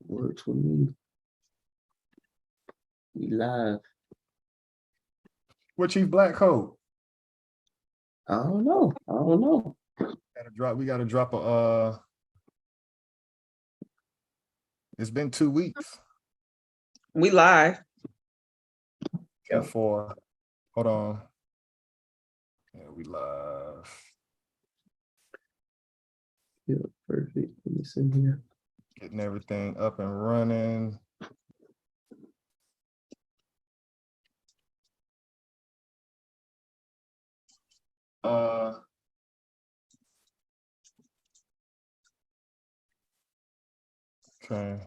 Works with me. We live. What Chief Black Coat? I don't know. We gotta drop a it's been 2 weeks. We live. Yeah, hold on. Yeah, we live. Yeah, perfect. Let me see here. Getting everything up and running. Okay.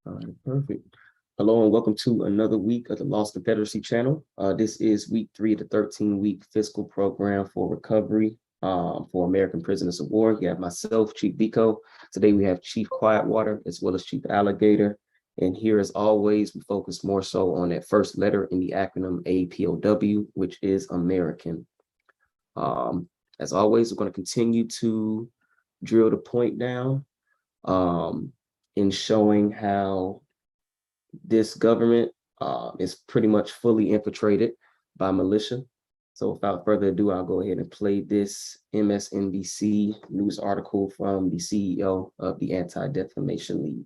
All right, perfect. Hello and welcome to another week of the Lost Confederacy channel. This is week 3 of the 13-week fiscal program for recovery for American prisoners of war. You have myself, Chief Biko. Today we have Chief Quietwater as well as Chief Alligator. And here, as always, we focus more so on that first letter in the acronym APOW, which is American. As always, we're going to continue to drill the point down in showing how this government is pretty much fully infiltrated by militia. So without further ado, I'll go ahead and play this MSNBC news article from the CEO of the Anti-Defamation League.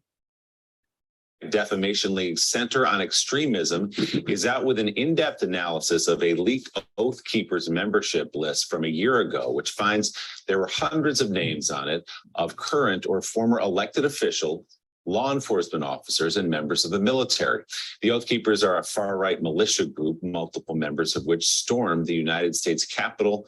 Defamation League's Center on Extremism is out with an in-depth analysis of a leaked Oath Keepers membership list from a year ago, which finds there were hundreds of names on it of current or former elected officials, law enforcement officers, and members of the military. The Oath Keepers are a far-right militia group, multiple members of which stormed the United States Capitol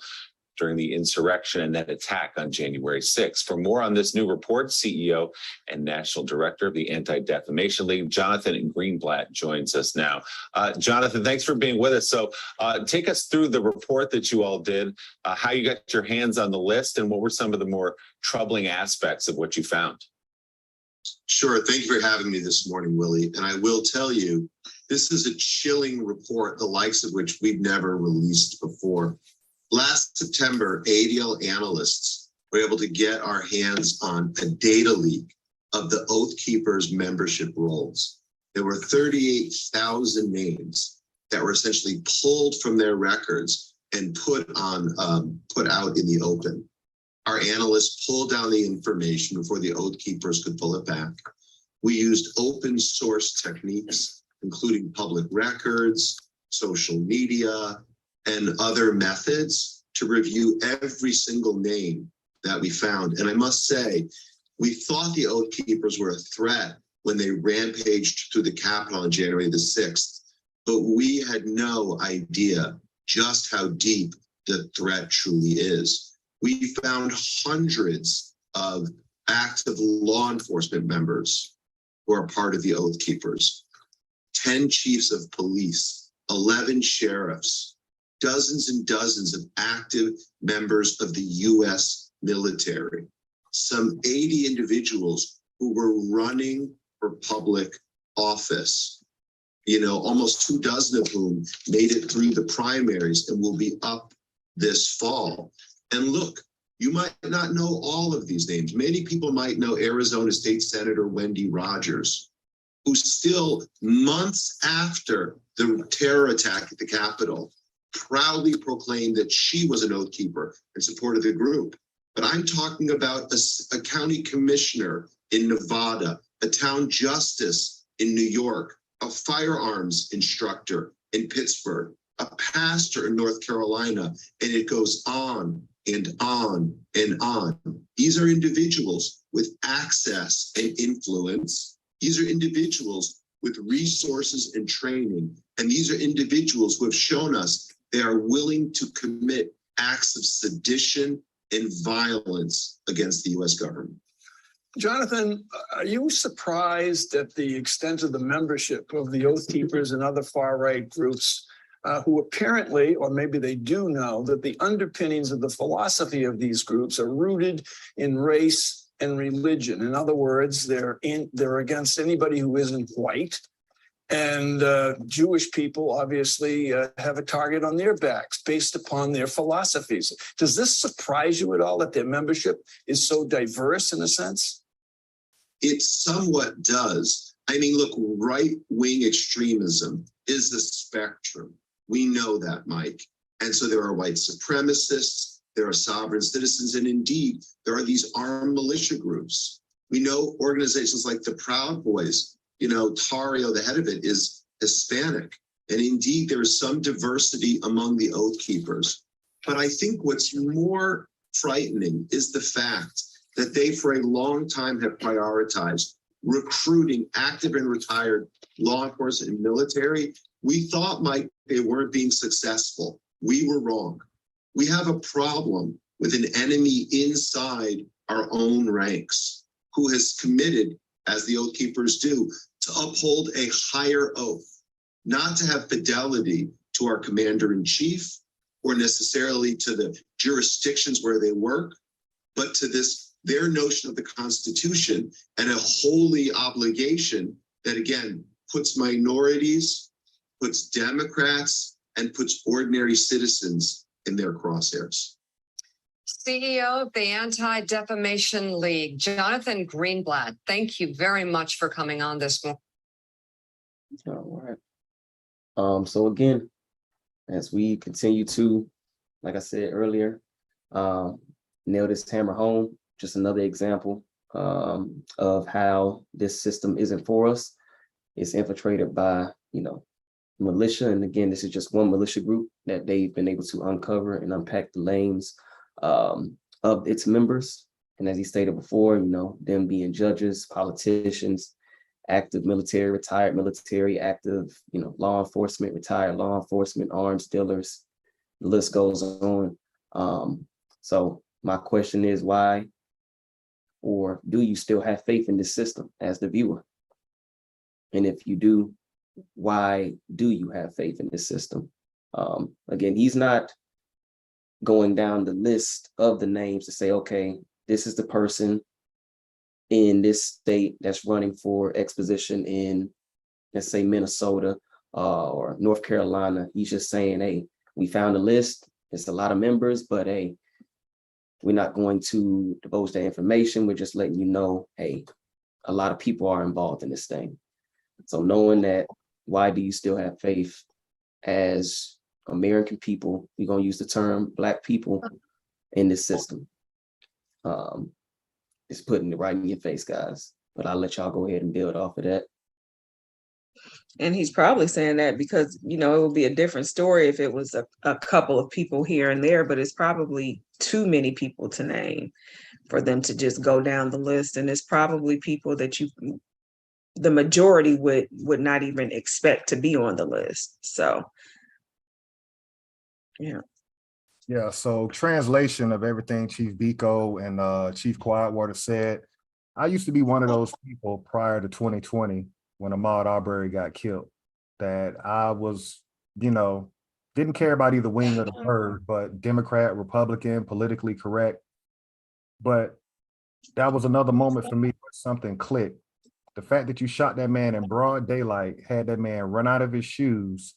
during the insurrection and that attack on January 6th. For more on this new report, CEO and National Director of the Anti-Defamation League, Jonathan Greenblatt, joins us now. Jonathan, thanks for being with us. So take us through the report that you all did, how you got your hands on the list, and what were some of the more troubling aspects of what you found? Sure. Thank you for having me this morning, Willie. And I will tell you, this is a chilling report, the likes of which we've never released before. Last September, ADL analysts were able to get our hands on a data leak of the Oath Keepers membership rolls. There were 38,000 names that were essentially pulled from their records and put out in the open. Our analysts pulled down the information before the Oath Keepers could pull it back. We used open source techniques, including public records, social media, and other methods to review every single name that we found. And I must say, we thought the Oath Keepers were a threat when they rampaged through the Capitol on January the 6th, but we had no idea just how deep the threat truly is. We found hundreds of active law enforcement members who are part of the Oath Keepers, 10 chiefs of police, 11 sheriffs, dozens and dozens of active members of the US military, some 80 individuals who were running for public office, almost 24 of whom made it through the primaries and will be up this fall. And look, you might not know all of these names. Many people might know Arizona State Senator Wendy Rogers, who still months after the terror attack at the Capitol proudly proclaimed that she was an Oath Keeper and supported the group. But I'm talking about a county commissioner in Nevada, a town justice in New York, a firearms instructor in Pittsburgh, a pastor in North Carolina, and it goes on and on and on. These are individuals with access and influence. These are individuals with resources and training. And these are individuals who have shown us they are willing to commit acts of sedition and violence against the US government. Jonathan, are you surprised at the extent of the membership of the Oath Keepers and other far-right groups who apparently, or maybe they do know, that the underpinnings of the philosophy of these groups are rooted in race and religion? In other words, they're against anybody who isn't white, And Jewish people obviously have a target on their backs based upon their philosophies. Does this surprise you at all that their membership is so diverse in a sense? It somewhat does. I mean, look, right-wing extremism is the spectrum. We know that, Mike. And so there are white supremacists, there are sovereign citizens, and indeed, there are these armed militia groups. We know organizations like the Proud Boys, you know, Tario, the head of it, is Hispanic. And indeed, there is some diversity among the Oath Keepers. But I think what's more frightening is the fact that they, for a long time, have prioritized recruiting active and retired law enforcement and military. We thought, Mike, they weren't being successful. We were wrong. We have a problem with an enemy inside our own ranks who has committed, as the Oath Keepers do, to uphold a higher oath, not to have fidelity to our commander-in-chief or necessarily to the jurisdictions where they work, but to their notion of the Constitution and a holy obligation that, again, puts minorities, puts Democrats, and puts ordinary citizens in their crosshairs. CEO of the Anti-Defamation League, Jonathan Greenblatt, thank you very much for coming on this one. All right. So again, as we continue to, like I said earlier, nail this hammer home, just another example of how this system isn't for us. It's infiltrated by, you know, militia. And again, this is just one militia group that they've been able to uncover and unpack the lanes of its members. And as he stated before, you know, them being judges, politicians, active military, retired military, active, you know, law enforcement, retired law enforcement, arms dealers, the list goes on. So my question is, why, or do you still have faith in this system as the viewer? And if you do, why do you have faith in this system? Again, he's not going down the list of the names to say, okay, this is the person in this state that's running for exposition in, let's say, Minnesota or North Carolina. He's just saying, hey, we found a list. It's a lot of members, but hey, we're not going to divulge that information. We're just letting you know, hey, a lot of people are involved in this thing. So knowing that, why do you still have faith as American people? We're going to use the term Black people in this system. It's putting it right in your face, guys. But I'll let y'all go ahead and build off of that. And he's probably saying that because, you know, it would be a different story if it was a couple of people here and there, but it's probably too many people to name for them to just go down the list. And it's probably people that the majority would not even expect to be on the list. So, yeah. Yeah, so translation of everything Chief Biko and Chief Quietwater said, I used to be one of those people prior to 2020 when Ahmaud Arbery got killed, that I was, you know, didn't care about either wing of the bird, but Democrat, Republican, politically correct. But that was another moment for me where something clicked. The fact that you shot that man in broad daylight, had that man run out of his shoes,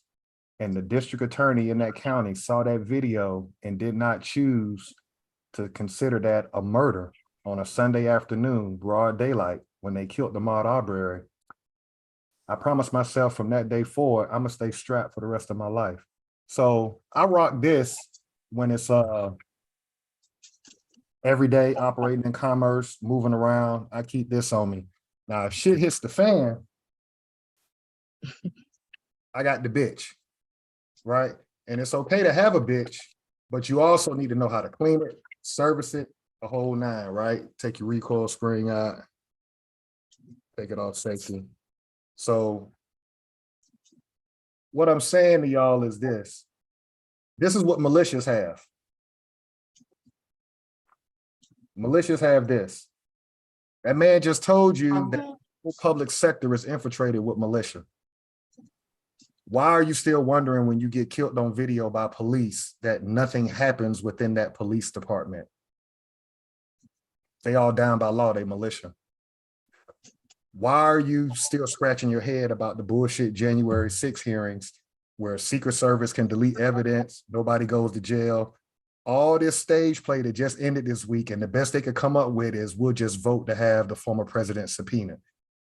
and the district attorney in that county saw that video and did not choose to consider that a murder on a Sunday afternoon, broad daylight, when they killed Ahmaud Arbery. I promised myself from that day forward, I'm gonna stay strapped for the rest of my life. So I rock this when it's every day operating in commerce, moving around. I keep this on me. Now, if shit hits the fan, I got the bitch, right? And it's okay to have a bitch, but you also need to know how to clean it, service it, the whole nine, right? Take your recoil spring out, take it off safely. So what I'm saying to y'all is this. This is what militias have. Militias have this. That man just told you that the whole public sector is infiltrated with militia. Why are you still wondering when you get killed on video by police that nothing happens within that police department? They all down by law, they militia. Why are you still scratching your head about the bullshit January 6 hearings where Secret Service can delete evidence, nobody goes to jail? All this stage play that just ended this week, and the best they could come up with is we'll just vote to have the former president subpoenaed.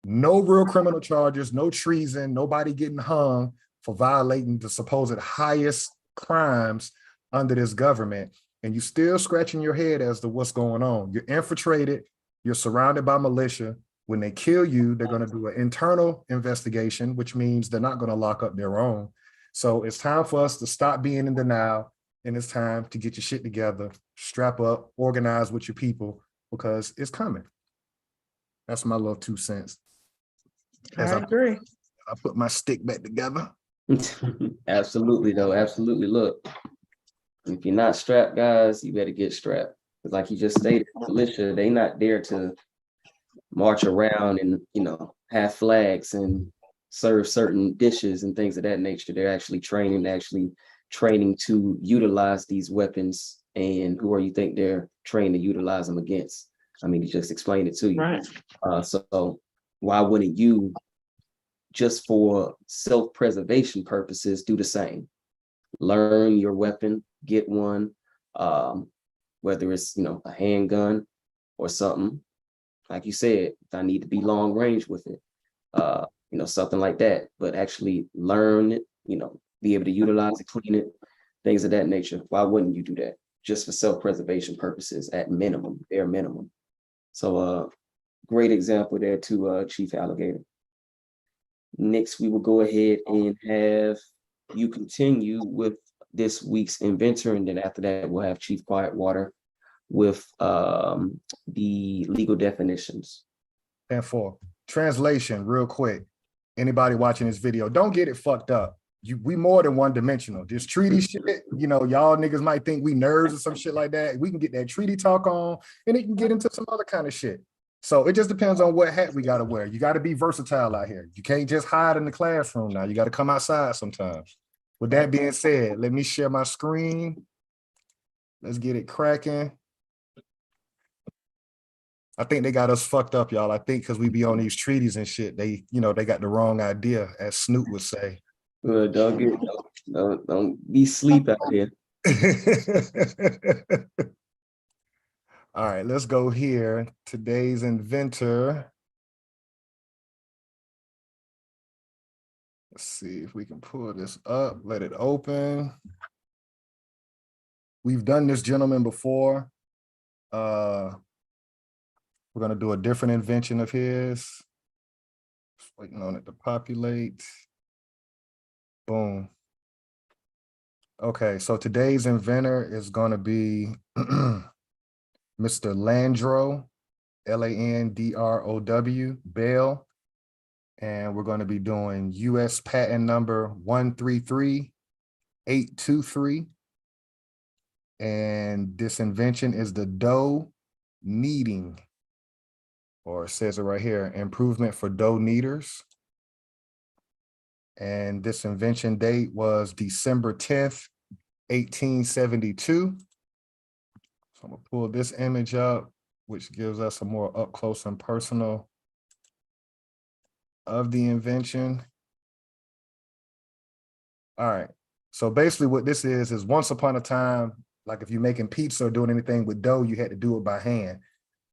No real criminal charges, no treason, nobody getting hung for violating the supposed highest crimes under this government. And you still scratching your head as to what's going on. You're infiltrated, you're surrounded by militia. When they kill you, they're going to do an internal investigation, which means they're not going to lock up their own. So it's time for us to stop being in denial, and it's time to get your shit together, strap up, organize with your people, because it's coming. That's my little 2 cents. I agree. I put my stick back together. Absolutely, though. Absolutely. Look, if you're not strapped, guys, you better get strapped. Because like you just stated, militia, they not there to march around and, have flags and serve certain dishes and things of that nature. They're actually training to utilize these weapons. And who are you think they're trained to utilize them against? I mean, he just explained it to you. Right. So why wouldn't you, just for self-preservation purposes, do the same? Learn your weapon, get one, whether it's, a handgun or something. Like you said, if I need to be long range with it, something like that, but actually learn it, be able to utilize it, clean it, things of that nature. Why wouldn't you do that? Just for self-preservation purposes at minimum, bare minimum. So great example there to Chief Alligator. Next, we will go ahead and have you continue with this week's Inventor, and then after that, we'll have Chief Quietwater with the legal definitions. And for translation, real quick, anybody watching this video, don't get it fucked up. We more than one dimensional. This treaty shit, y'all niggas might think we nerds or some shit like that. We can get that treaty talk on, and it can get into some other kind of shit. So it just depends on what hat we got to wear. You got to be versatile out here. You can't just hide in the classroom now. You got to come outside sometimes. With that being said, let me share my screen. Let's get it cracking. I think they got us fucked up, y'all. I think because we be on these treaties and shit, they got the wrong idea, as Snoop would say. Don't be sleep out here. All right, let's go here. Today's Inventor. Let's see if we can pull this up, let it open. We've done this gentleman before. We're gonna do a different invention of his. Just waiting on it to populate. Boom. Okay, so today's inventor is gonna be Mr. Landrow, Landrow Bell, and we're going to be doing U.S. patent number 133823. And this invention is the dough kneading, or it says it right here, improvement for dough kneaders. And this invention date was December 10th, 1872. I'm gonna pull this image up, which gives us a more up close and personal of the invention. All right, so basically what this is once upon a time, like if you're making pizza or doing anything with dough, you had to do it by hand.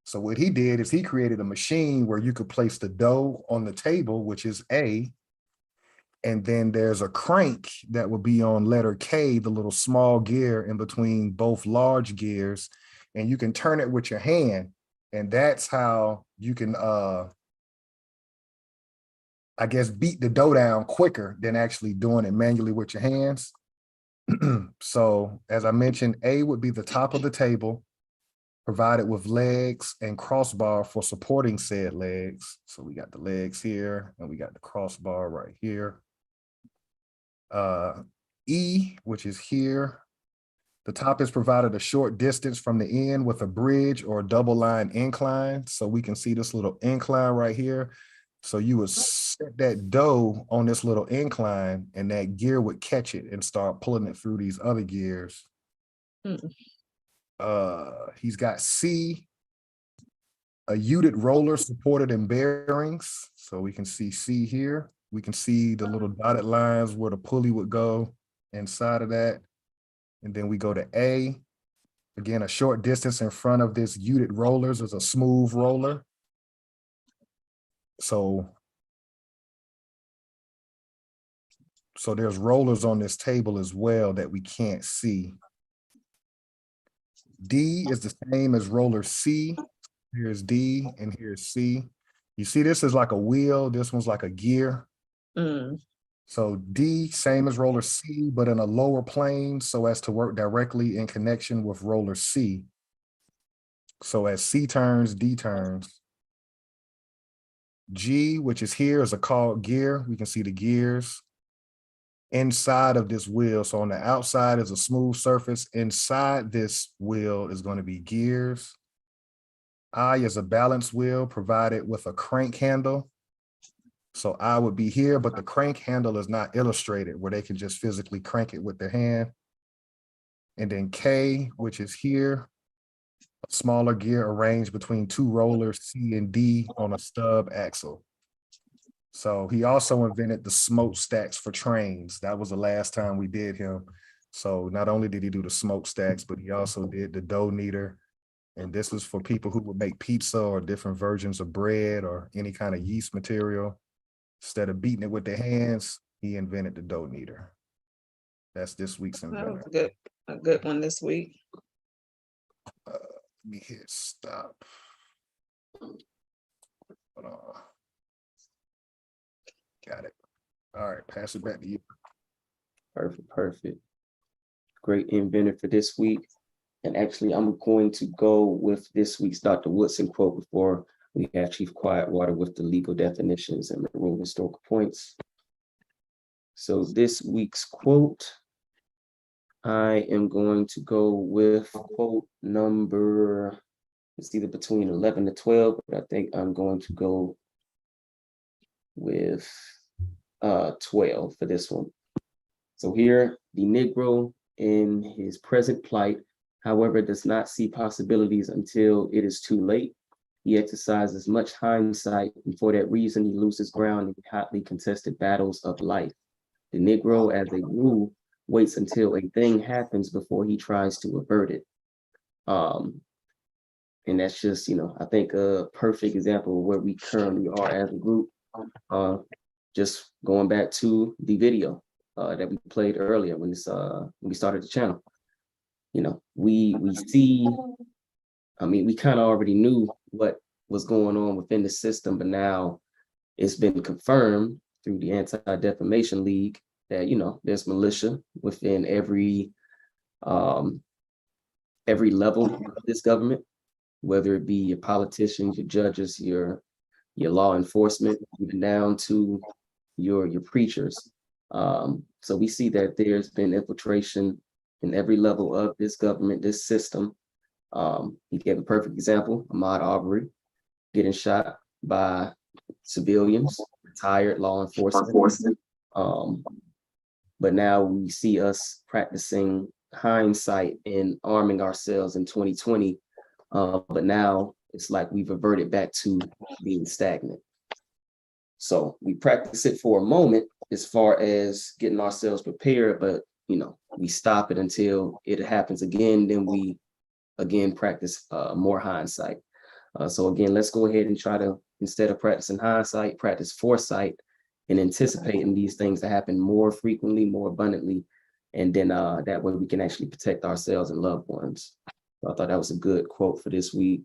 So what he did is he created a machine where you could place the dough on the table, which is A, and then there's a crank that will be on letter K, the little small gear in between both large gears, and you can turn it with your hand. And that's how you can, I guess, beat the dough down quicker than actually doing it manually with your hands. So as I mentioned, A would be the top of the table, provided with legs and crossbar for supporting said legs. So we got the legs here and we got the crossbar right here. E, which is here. The top is provided a short distance from the end with a bridge or a double line incline. So we can see this little incline right here. So you would set that dough on this little incline and that gear would catch it and start pulling it through these other gears. He's got C. a Uted roller supported in bearings. So we can see C here. We can see the little dotted lines where the pulley would go inside of that. And then we go to A. Again, a short distance in front of this Uted rollers is a smooth roller. So there's rollers on this table as well that we can't see. D is the same as roller C. Here's D and here's C. You see this is like a wheel. This one's like a gear. So D, same as roller C, but in a lower plane so as to work directly in connection with roller C. So as C turns, D turns. G, which is here, is a called gear. We can see the gears inside of this wheel. So on the outside is a smooth surface. Inside this wheel is going to be gears. I is a balance wheel provided with a crank handle. So I would be here, but the crank handle is not illustrated where they can just physically crank it with their hand. And then K, which is here, a smaller gear arranged between two rollers, C and D, on a stub axle. So he also invented the smokestacks for trains. That was the last time we did him. So not only did he do the smokestacks, but he also did the dough kneader. And this was for people who would make pizza or different versions of bread or any kind of yeast material. Instead of beating it with their hands, he invented the dough kneader. That's this week's That inventor. was a good one this week. Let me hit stop. Hold on. Got it. All right, pass it back to you. Perfect. Great inventor for this week. And actually, I'm going to go with this week's Dr. Woodson quote before we have Chief Quietwater with the legal definitions and maroon historical points. So this week's quote, I am going to go with quote number, it's either between 11 to 12, but I think I'm going to go with 12 for this one. So here, the Negro in his present plight, however, does not see possibilities until it is too late. He exercises much hindsight, and for that reason, he loses ground in hotly contested battles of life. The Negro, as a rule, waits until a thing happens before he tries to avert it. And that's just, I think a perfect example of where we currently are as a group. Just going back to the video that we played earlier when we started the channel. We see, we kind of already knew what was going on within the system, but now it's been confirmed through the Anti-Defamation League that, there's militia within every level of this government, whether it be your politicians, your judges, your law enforcement, even down to your preachers. So we see that there's been infiltration in every level of this government, this system. He gave a perfect example, Ahmaud Arbery getting shot by civilians, retired law enforcement. But now we see us practicing hindsight and arming ourselves in 2020. But now it's like we've reverted back to being stagnant. So we practice it for a moment as far as getting ourselves prepared, but we stop it until it happens again. Then we again practice more hindsight. So again, let's go ahead and try to, instead of practicing hindsight, practice foresight and anticipating these things to happen more frequently, more abundantly. And then that way we can actually protect ourselves and loved ones. So I thought that was a good quote for this week.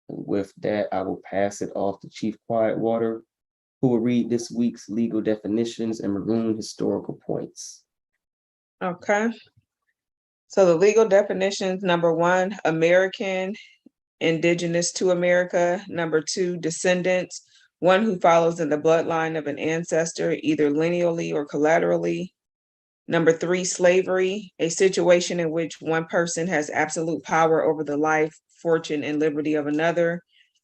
And with that, I will pass it off to Chief Quietwater, who will read this week's legal definitions and maroon historical points. Okay. So the legal definitions, number 1, American, indigenous to America. Number 2, descendants, one who follows in the bloodline of an ancestor, either lineally or collaterally. Number 3, slavery, a situation in which one person has absolute power over the life, fortune, and liberty of another.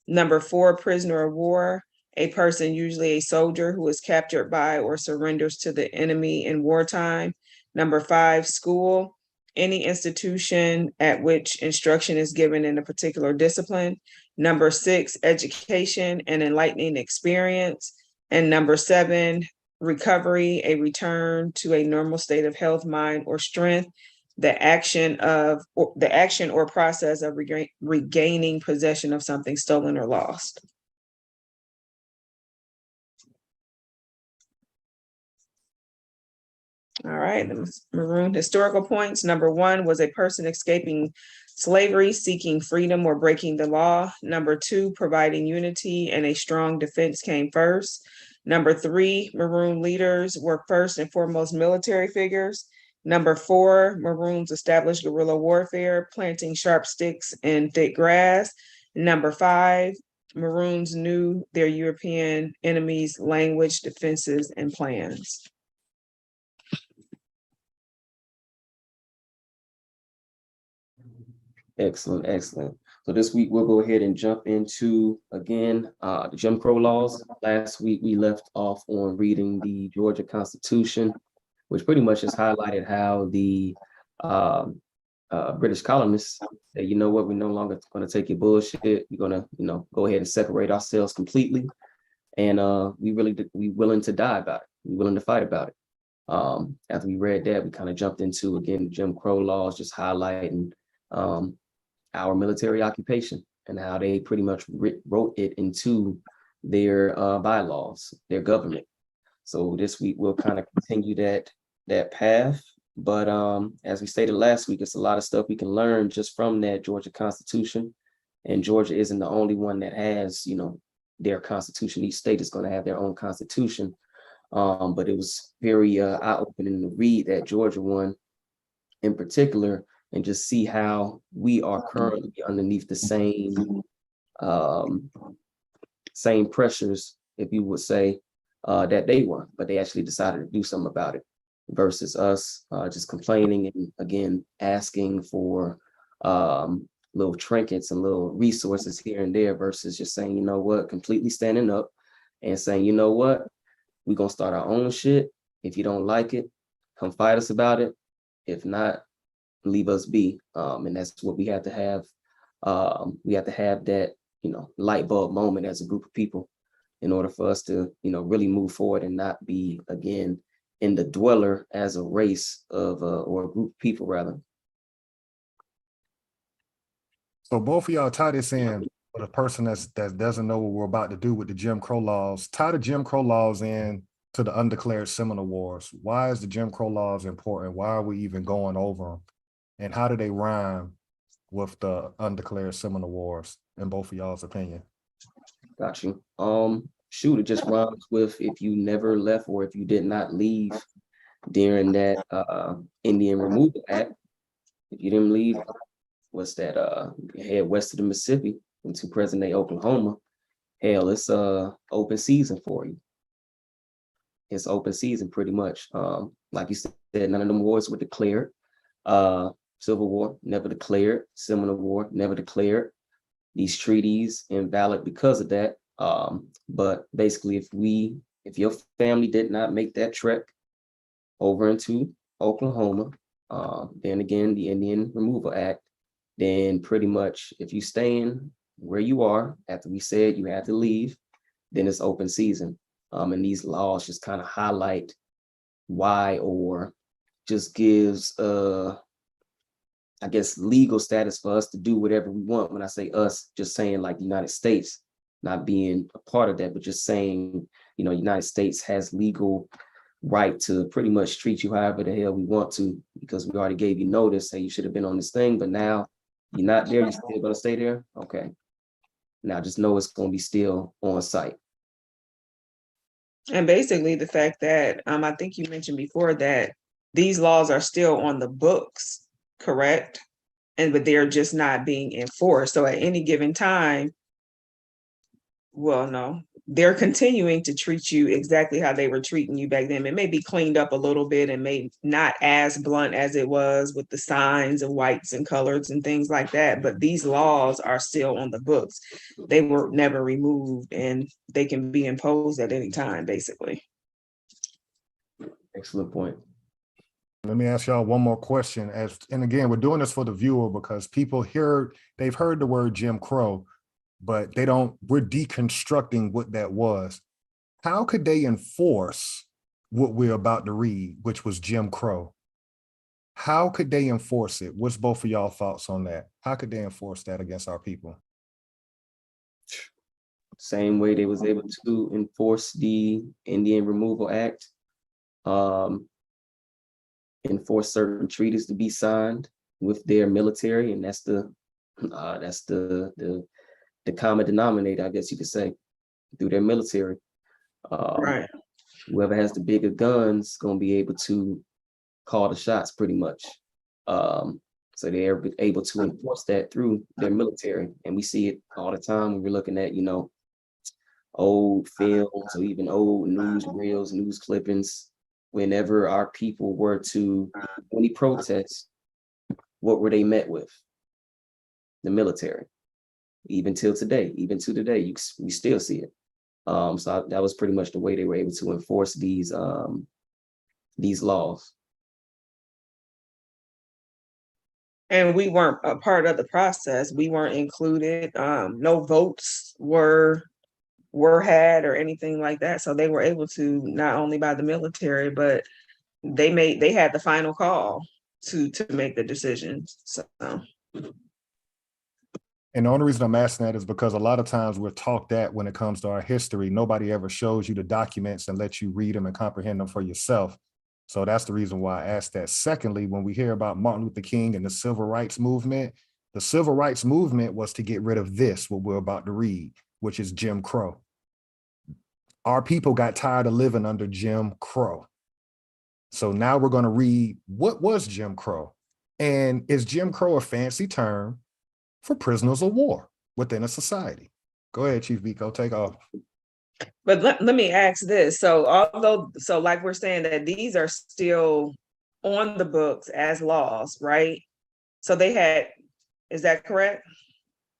Number 4, prisoner of war, a person, usually a soldier, who is captured by or surrenders to the enemy in wartime. Number 5, school, any institution at which instruction is given in a particular discipline. Number 6, education and enlightening experience. And number 7, recovery, a return to a normal state of health, mind, or strength. The action or process of regaining possession of something stolen or lost. All right, the maroon historical points. Number 1 was a person escaping slavery, seeking freedom, or breaking the law. Number 2, providing unity and a strong defense came first. Number 3, maroon leaders were first and foremost military figures. Number 4, maroons established guerrilla warfare, planting sharp sticks in thick grass. Number 5, maroons knew their European enemies' language, defenses, and plans. Excellent, excellent. So this week we'll go ahead and jump into, again, the Jim Crow laws. Last week we left off on reading the Georgia Constitution, which pretty much just highlighted how the British colonists said, you know what, we're no longer going to take your bullshit. We're going to, go ahead and separate ourselves completely. And we willing to die about it. We're willing to fight about it. After we read that, we kind of jumped into, again, Jim Crow laws, just highlighting our military occupation and how they pretty much wrote it into their bylaws, their government. So this week we'll kind of continue that path. But as we stated last week, it's a lot of stuff we can learn just from that Georgia Constitution. And Georgia isn't the only one that has, their constitution. Each state is going to have their own constitution. But it was very eye-opening to read that Georgia one in particular, and just see how we are currently underneath the same pressures, if you would say, that they were, but they actually decided to do something about it, versus us just complaining and, again, asking for little trinkets and little resources here and there, versus just saying, you know what, completely standing up and saying, you know what, we're going to start our own shit. If you don't like it, come fight us about it. If not, leave us be. And that's what we have to have. We have to have that, light bulb moment as a group of people in order for us to, really move forward and not be, again, in the dweller as a race of, or a group of people rather. So both of y'all tie this in for the person that doesn't know what we're about to do with the Jim Crow laws. Tie the Jim Crow laws in to the undeclared Seminole Wars. Why is the Jim Crow laws important? Why are we even going over them? And how do they rhyme with the undeclared Seminole Wars, in both of y'all's opinion? Got you. Shoot, it just rhymes with if you never left or if you did not leave during that Indian Removal Act. If you didn't leave, what's that? Head west of the Mississippi into present-day Oklahoma. Hell, it's open season for you. It's open season pretty much. Like you said, none of them wars were declared. Civil War never declared. Seminole War never declared. These treaties invalid because of that. But basically, if your family did not make that trek over into Oklahoma, then again, the Indian Removal Act, then pretty much if you staying where you are after we said you had to leave, then it's open season. And these laws just kind of highlight why, or just gives I guess legal status for us to do whatever we want. When I say us, just saying like the United States, not being a part of that, but just saying, United States has legal right to pretty much treat you however the hell we want to, because we already gave you notice, hey, you should have been on this thing, but now you're not there, you're still gonna stay there? Okay. Now just know it's gonna be still on site. And basically the fact that, I think you mentioned before that these laws are still on the books, correct? But they're just not being enforced. So at any given time, well, no, they're continuing to treat you exactly how they were treating you back then. It may be cleaned up a little bit and may not as blunt as it was with the signs and whites and colors and things like that. But these laws are still on the books. They were never removed and they can be imposed at any time, basically. Excellent point. Let me ask y'all one more question. And again, we're doing this for the viewer because people they've heard the word Jim Crow, but we're deconstructing what that was. How could they enforce what we're about to read, which was Jim Crow? How could they enforce it? What's both of y'all thoughts on that? How could they enforce that against our people? Same way they was able to enforce the Indian Removal Act, enforce certain treaties to be signed with their military, and that's the common denominator, I guess you could say, through their military. Right. Whoever has the bigger guns gonna be able to call the shots pretty much. So they're able to enforce that through their military. And we see it all the time when we're looking at, old films or even old news reels, news clippings. Whenever our people were to any protests, what were they met with? The military. Even to today, we still see it. So that was pretty much the way they were able to enforce these laws. And we weren't a part of the process. We weren't included. No votes were had or anything like that. So they were able to, not only by the military, but they had the final call to make the decisions. So. And the only reason I'm asking that is because a lot of times we're taught that when it comes to our history, nobody ever shows you the documents and lets you read them and comprehend them for yourself. So that's the reason why I asked that. Secondly, when we hear about Martin Luther King and the civil rights movement was to get rid of this, what we're about to read, which is Jim Crow. Our people got tired of living under Jim Crow. So now we're going to read what was Jim Crow. And is Jim Crow a fancy term for prisoners of war within a society? Go ahead, Chief Biko, take off. But let me ask this. So like we're saying that these are still on the books as laws, right? So is that correct?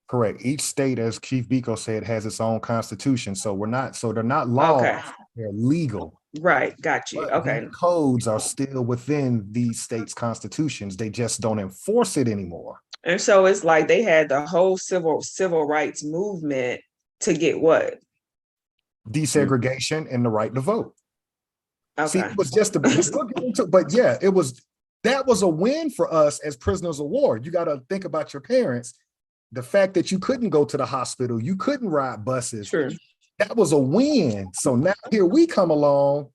Correct. Each state, as Chief Biko said, has its own constitution. So they're not laws, Okay. They're legal. Right, got you. But Okay. the codes are still within these states' constitutions. They just don't enforce it anymore. And so it's like they had the whole civil rights movement to get what? Desegregation and the right to vote. Okay. See, it was just that was a win for us as prisoners of war. You got to think about your parents. The fact that you couldn't go to the hospital, you couldn't ride buses. True. That was a win. So now here we come along.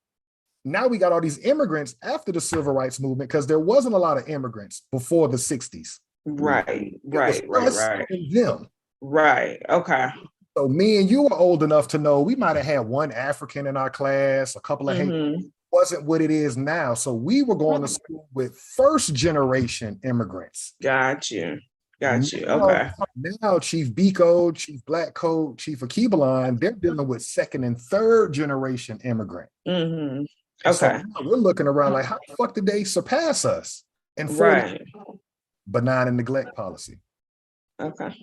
Now we got all these immigrants after the civil rights movement because there wasn't a lot of immigrants before the 60s. Right. Them. Right. Okay. So me and you were old enough to know we might have had one African in our class, a couple of Haitians. Wasn't what it is now. So we were going to school with first generation immigrants. Got you. Okay. Now Chief Biko, Chief Black Coat, Chief Akibalan, they're dealing with second and third generation immigrant. Okay. So we're looking around like, how the fuck did they surpass us? And benign and neglect policy. Okay.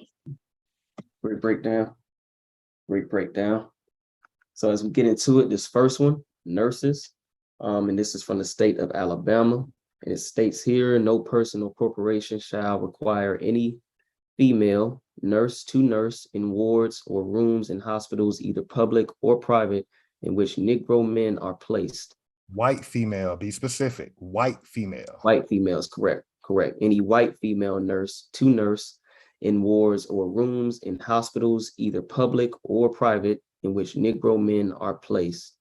Great breakdown. So as we get into it, this first one, nurses, and this is from the state of Alabama. And it states here, no person or corporation shall require any female nurse to nurse in wards or rooms in hospitals, either public or private, in which Negro men are placed. White female, be specific. White female. White females, correct. Any white female nurse to nurse in wards or rooms in hospitals, either public or private, in which Negro men are placed.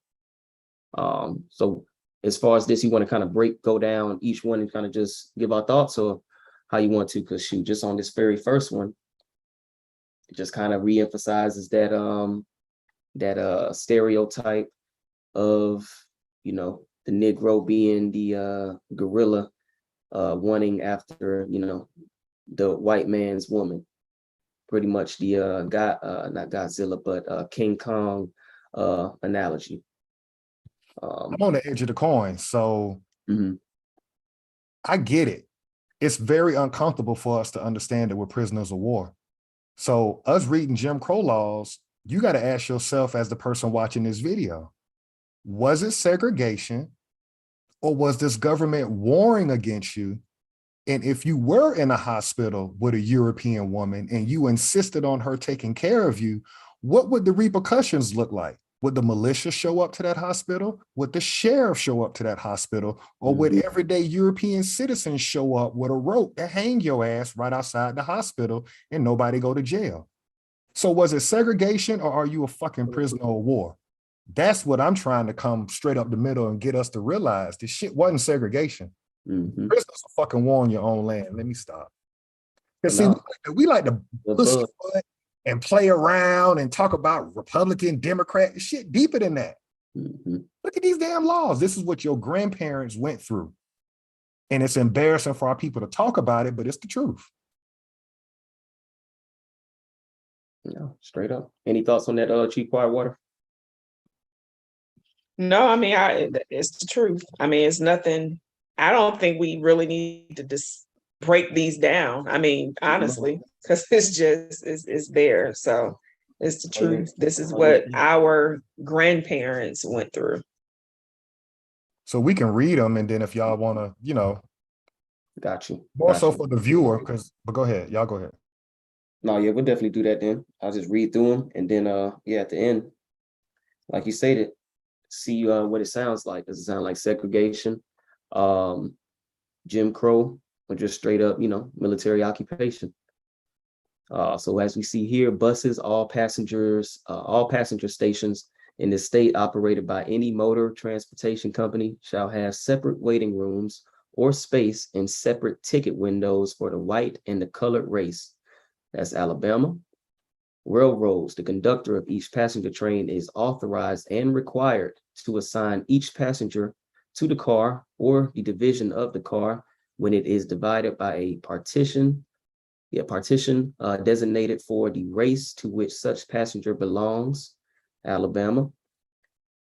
So as far as this, you want to kind of go down each one and kind of just give our thoughts, or how you want to? Because shoot, just on this very first one, it just kind of reemphasizes that stereotype of, the Negro being the gorilla wanting after, the white man's woman. Pretty much the not Godzilla, but King Kong analogy. I'm on the edge of the coin, so I get it. It's very uncomfortable for us to understand that we're prisoners of war. So us reading Jim Crow laws, you got to ask yourself as the person watching this video, was it segregation Or was this government warring against you? And if you were in a hospital with a European woman and you insisted on her taking care of you, what would the repercussions look like? Would the militia show up to that hospital? Would the sheriff show up to that hospital? Or would everyday European citizens show up with a rope to hang your ass right outside the hospital and nobody go to jail? So was it segregation, or are you a fucking prisoner of war? That's what I'm trying to come straight up the middle and get us to realize. This shit wasn't segregation. Prisoners will fucking war on your own land. Let me stop. Because see, we like to pussyfoot and play around and talk about Republican, Democrat, shit deeper than that. Look at these damn laws. This is what your grandparents went through. And it's embarrassing for our people to talk about it, but it's the truth. No, straight up. Any thoughts on that, Chief Quietwater? No, I mean, it's the truth. I mean, it's nothing. I don't think we really need to just break these down. I mean, honestly, because it's there. So it's the truth. This is what our grandparents went through. So we can read them, and then if y'all want to, you know, got you. More so for the viewer, but go ahead. Y'all go ahead. No, yeah, we'll definitely do that then. I'll just read through them, and then yeah, at the end, like you stated, see what it sounds like. Does it sound like segregation, Jim Crow, or just straight up, you know, military occupation? So as we see here, buses, all passenger stations in the state operated by any motor transportation company shall have separate waiting rooms or space and separate ticket windows for the white and the colored race. That's Alabama. Railroads, the conductor of each passenger train is authorized and required to assign each passenger to the car or the division of the car when it is divided by a partition designated for the race to which such passenger belongs. Alabama.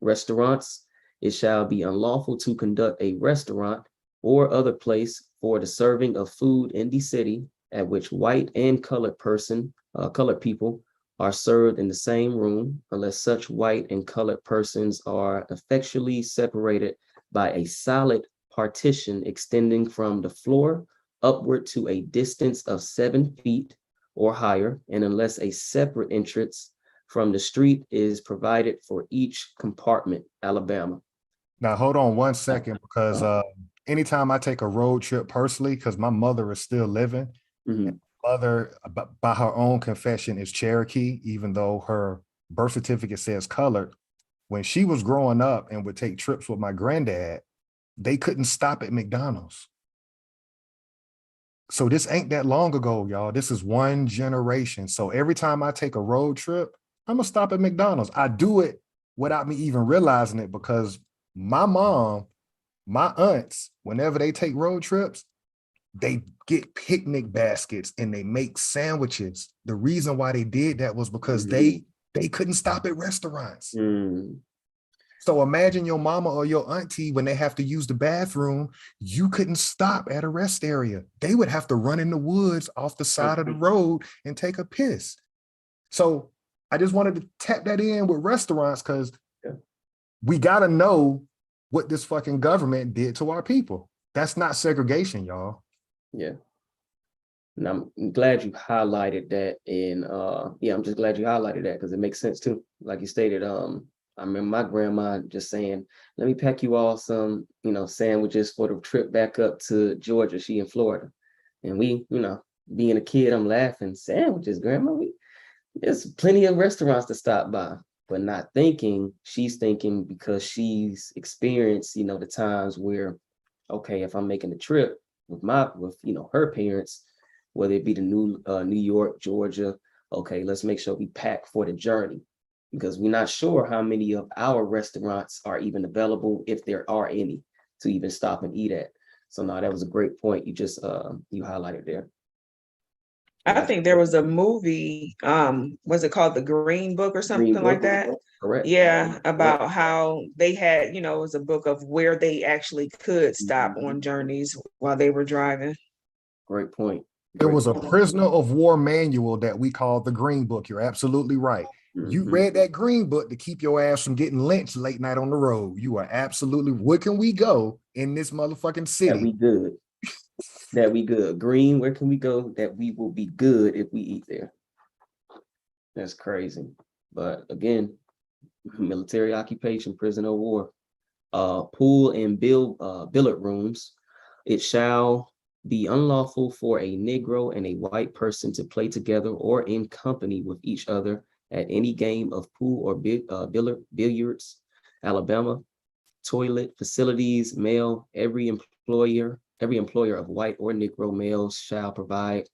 Restaurants, it shall be unlawful to conduct a restaurant or other place for the serving of food in the city at which white and colored people are served in the same room, unless such white and colored persons are effectually separated by a solid partition extending from the floor upward to a distance of 7 feet or higher, and unless a separate entrance from the street is provided for each compartment. Alabama. Now, hold on 1 second, because anytime I take a road trip personally, because my mother is still living, mother, by her own confession, is Cherokee, even though her birth certificate says colored. When she was growing up and would take trips with my granddad, they couldn't stop at McDonald's. So this ain't that long ago, y'all. This is one generation. So every time I take a road trip, I'm gonna stop at McDonald's. I do it without me even realizing it, because my mom, my aunts, whenever they take road trips, they get picnic baskets and they make sandwiches. The reason why they did that was because they couldn't stop at restaurants. So imagine your mama or your auntie, when they have to use the bathroom, you couldn't stop at a rest area. They would have to run in the woods off the side of the road and take a piss. So I just wanted to tap that in with restaurants, because we got to know what this fucking government did to our people. That's not segregation, y'all. Yeah. And I'm glad you highlighted that. And yeah, I'm just glad you highlighted that, because it makes sense too. Like you stated, I remember my grandma just saying, let me pack you all some, you know, sandwiches for the trip back up to Georgia. She in Florida. And we, you know, being a kid, I'm laughing, sandwiches, grandma, there's plenty of restaurants to stop by, but not thinking, she's thinking because she's experienced, you know, the times where, okay, if I'm making a trip with you know, her parents, whether it be to New York, Georgia, okay, let's make sure we pack for the journey, because we're not sure how many of our restaurants are even available, if there are any, to even stop and eat at. So no, that was a great point you just you highlighted there. I think there was a movie, was it called The Green Book or something like that? Correct. Yeah, about how they had, you know, it was a book of where they actually could stop on journeys while they were driving. Great point. There was a prisoner of war manual that we called the Green Book. You're absolutely right. You read that green book to keep your ass from getting lynched late night on the road. You are absolutely, where can we go in this motherfucking city? That we good. That we good. Green, where can we go that we will be good if we eat there? That's crazy. But again, military occupation, prisoner of war, pool and billiard rooms. It shall be unlawful for a Negro and a white person to play together or in company with each other at any game of pool or billiards. Alabama. Toilet facilities, male, every employer of white or Negro males shall provide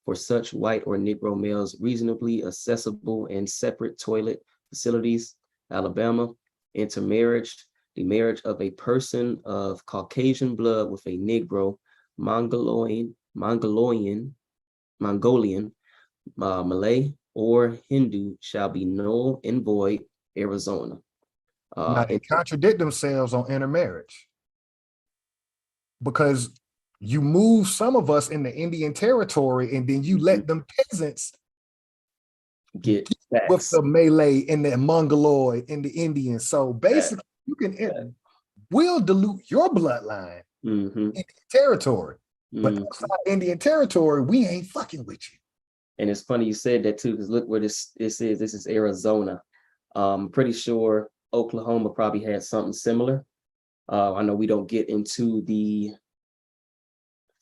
for such white or Negro males reasonably accessible and separate toilet facilities. Alabama. Intermarriage, the marriage of a person of Caucasian blood with a Negro, Mongolian, Malay, or Hindu shall be null and void. Arizona. Now they contradict themselves on intermarriage, because you move some of us in the Indian territory and then you let them peasants get with the Malay and the Mongoloid and the Indian. So basically, you can we'll dilute your bloodline in the territory, but outside Indian territory, we ain't fucking with you. And it's funny you said that too, because look where this is. This is Arizona. Pretty sure Oklahoma probably had something similar. I know we don't get into the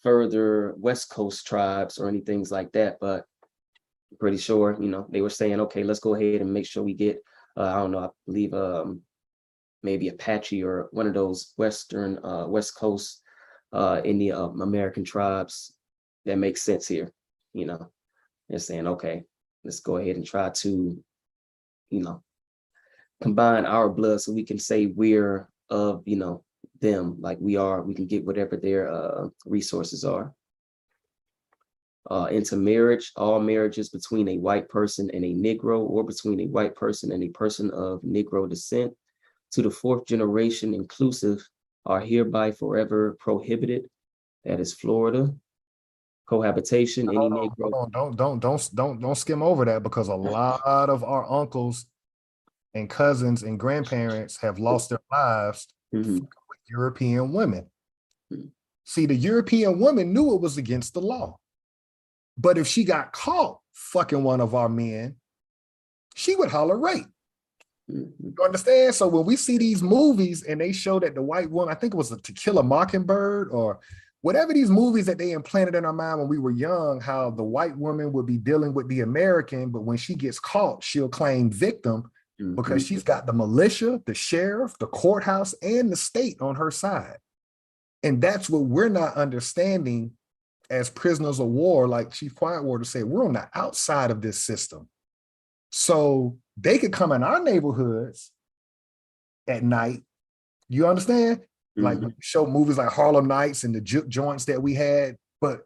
further West Coast tribes or anything like that, but I'm pretty sure, they were saying, okay, let's go ahead and make sure we get, I don't know, I believe maybe Apache or one of those West Coast Indian American tribes that makes sense here. They're saying, okay, let's go ahead and try to, combine our blood so we can say we're of, them, like we can get whatever their resources are. Intermarriage, all marriages between a white person and a Negro or between a white person and a person of Negro descent to the fourth generation inclusive are hereby forever prohibited. That is Florida. Cohabitation, any Negro. Don't skim over that, because a lot of our uncles and cousins and grandparents have lost their lives with European women. See, the European woman knew it was against the law, but if she got caught fucking one of our men, she would holler rape. You understand? So when we see these movies and they show that the white woman, I think it was a To Kill a Mockingbird or whatever these movies that they implanted in our mind when we were young, how the white woman would be dealing with the American, but when she gets caught, she'll claim victim because she's got the militia, the sheriff, the courthouse, and the state on her side. And that's what we're not understanding as prisoners of war. Like Chief Quietwater said, we're on the outside of this system. So they could come in our neighborhoods at night. You understand? Like we show movies like Harlem Nights and the juke joints that we had, but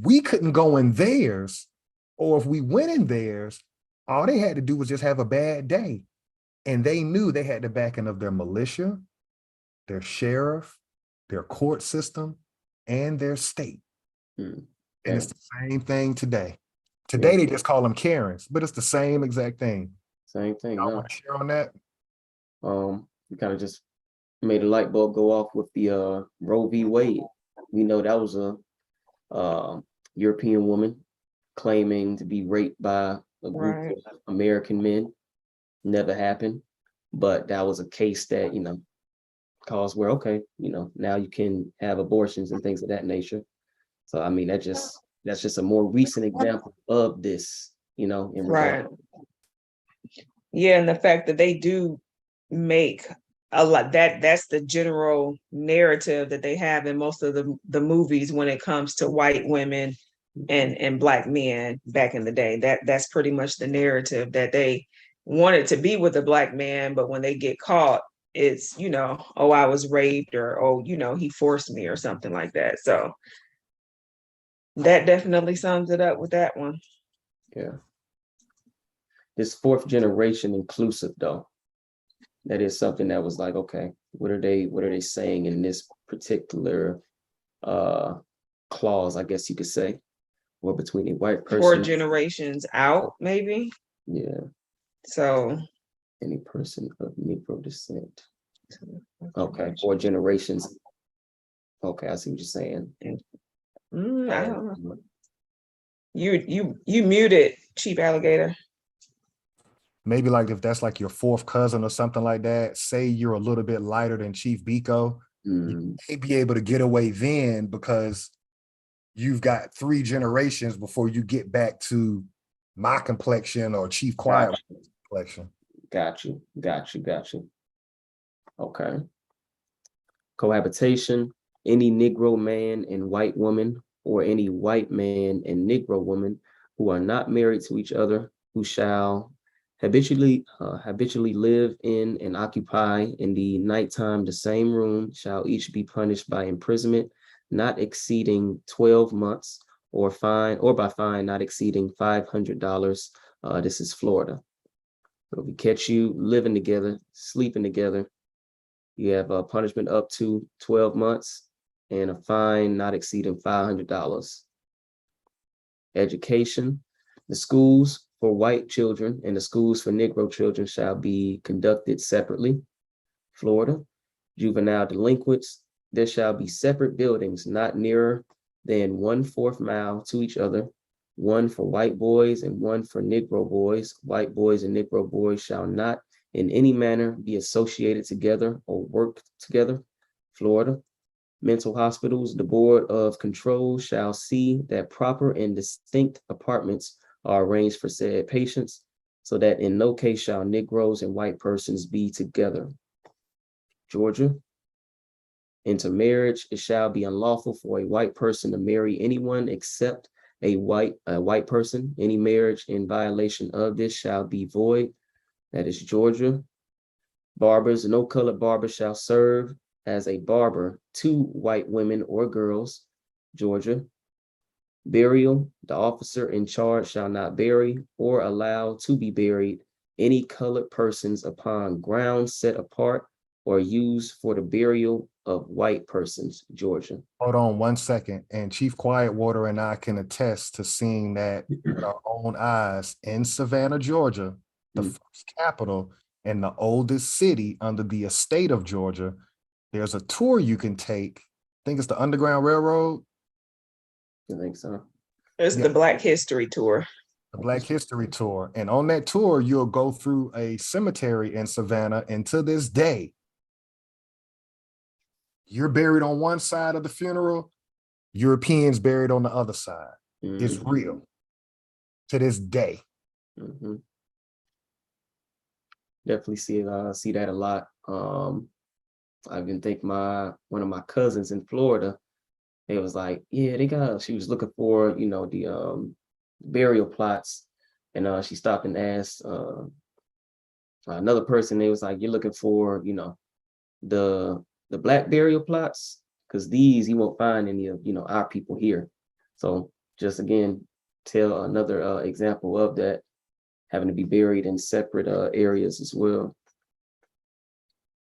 we couldn't go in theirs. Or if we went in theirs, all they had to do was just have a bad day. And they knew they had the backing of their militia, their sheriff, their court system, and their state. And it's the same thing today. Today, they just call them Karens, but it's the same exact thing. Same thing. I want to share on that. You kind of just made a light bulb go off with the Roe v. Wade. We know that was a European woman claiming to be raped by a group of American men. Never happened, but that was a case that, caused where, okay, now you can have abortions and things of that nature. So, I mean, that's just a more recent example of this, in regard. Yeah, and the fact that they do make a lot, that's the general narrative that they have in most of the movies when it comes to white women and Black men back in the day. That's pretty much the narrative, that they wanted to be with a Black man, but when they get caught, it's, oh, I was raped, or, oh, he forced me, or something like that. So that definitely sums it up with that one. Yeah. This fourth generation inclusive, though, that is something that was like, okay, what are they saying in this particular clause, I guess you could say, or between a white person. 4 generations out, maybe. Yeah. So Any person of Negro descent. Okay, 4 generations. Okay, I see what you're saying. I don't know. You muted, Chief Alligator. Maybe like if that's like your fourth cousin or something like that, say you're a little bit lighter than Chief Biko, you may be able to get away then because you've got 3 generations before you get back to my complexion or Chief Quiet complexion. Got you. Okay. Cohabitation, any Negro man and white woman, or any white man and Negro woman who are not married to each other, who shall habitually live in and occupy in the nighttime the same room, shall each be punished by imprisonment not exceeding 12 months, or by fine not exceeding $500. This is Florida. So if we catch you living together, sleeping together, you have a punishment up to 12 months and a fine not exceeding $500. Education, the schools for white children and the schools for Negro children shall be conducted separately. Florida, juvenile delinquents, there shall be separate buildings not nearer than 1/4 mile to each other, one for white boys and one for Negro boys. White boys and Negro boys shall not in any manner be associated together or work together. Florida, mental hospitals, the Board of Control shall see that proper and distinct apartments are arranged for said patients, so that in no case shall Negroes and white persons be together. Georgia, intermarriage, it shall be unlawful for a white person to marry anyone except a white person. Any marriage in violation of this shall be void. That is Georgia. Barbers, no colored barber shall serve as a barber to white women or girls. Georgia. Burial, the officer in charge shall not bury or allow to be buried any colored persons upon grounds set apart or used for the burial of white persons. Georgia. Hold on 1 second. And Chief Quietwater and I can attest to seeing that with our own eyes in Savannah, Georgia, the first capital and the oldest city under the estate of Georgia. There's a tour you can take. I think it's the Underground Railroad. I think so. It's the Black History Tour. The Black History Tour. And on that tour, you'll go through a cemetery in Savannah. And to this day, you're buried on one side of the funeral, Europeans buried on the other side. It's real to this day. Definitely see that a lot. I even think one of my cousins in Florida, they was like, yeah, she was looking for, the burial plots. And she stopped and asked another person, they was like, you're looking for, the Black burial plots, because these you won't find any of our people here. So just again, tell another example of that, having to be buried in separate areas as well.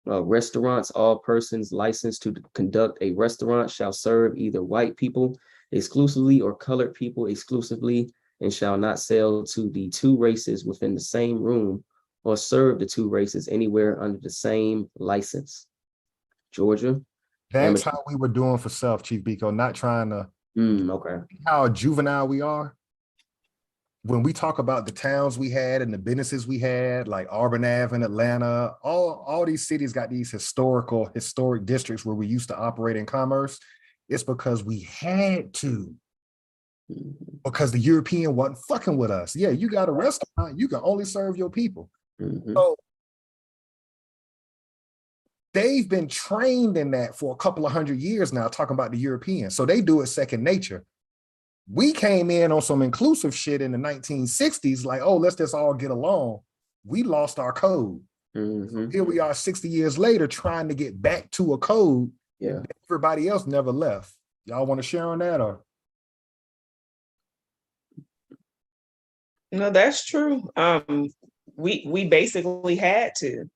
Restaurants, all persons licensed to conduct a restaurant shall serve either white people exclusively or colored people exclusively, and shall not sell to the 2 races within the same room or serve the 2 races anywhere under the same license. Georgia. That's how we were doing for self, Chief Biko, not trying to okay. How juvenile we are. When we talk about the towns we had and the businesses we had, like Auburn Ave in Atlanta, all these cities got these historic districts where we used to operate in commerce. It's because we had to, because the European wasn't fucking with us. Yeah, you got a restaurant, you can only serve your people. So they've been trained in that for a couple of 100 years now, talking about the Europeans. So they do it second nature. We came in on some inclusive shit in the 1960s, like, oh, let's just all get along. We lost our code. Here we are 60 years later trying to get back to a code. Yeah. Everybody else never left. Y'all want to share on that, or? No, that's true. We basically had to.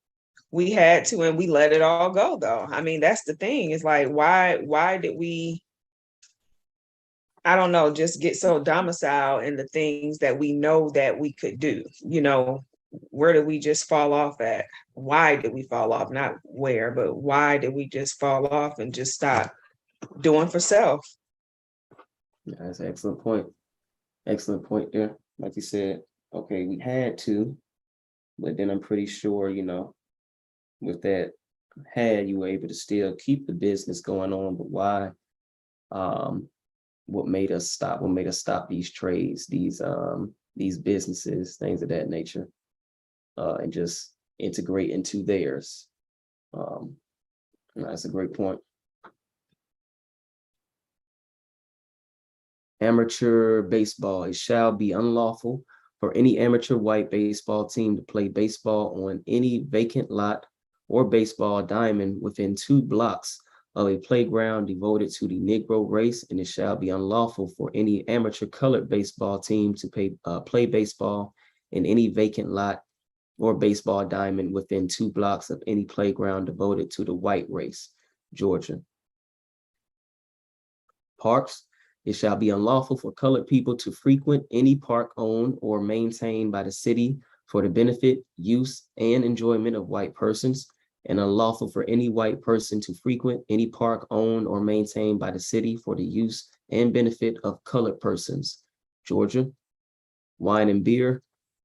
We had to, and we let it all go, though. I mean, that's the thing. It's like, why did we, I don't know, just get so domiciled in the things that we know that we could do? where did we just fall off at? Why did we fall off? Not where, but why did we just fall off and just stop doing for self? Yeah, that's an excellent point. Excellent point there. Like you said, okay, we had to, but then I'm pretty sure, you know, with that you were able to still keep the business going on, but why? What made us stop? What made us stop these trades, these businesses, things of that nature, and just integrate into theirs? That's a great point. Amateur baseball. It shall be unlawful for any amateur white baseball team to play baseball on any vacant lot or baseball diamond within 2 blocks of a playground devoted to the Negro race, and it shall be unlawful for any amateur colored baseball team to play baseball in any vacant lot or baseball diamond within 2 blocks of any playground devoted to the white race. Georgia. Parks. It shall be unlawful for colored people to frequent any park owned or maintained by the city for the benefit, use, and enjoyment of white persons, and unlawful for any white person to frequent any park owned or maintained by the city for the use and benefit of colored persons. Georgia. Wine and beer.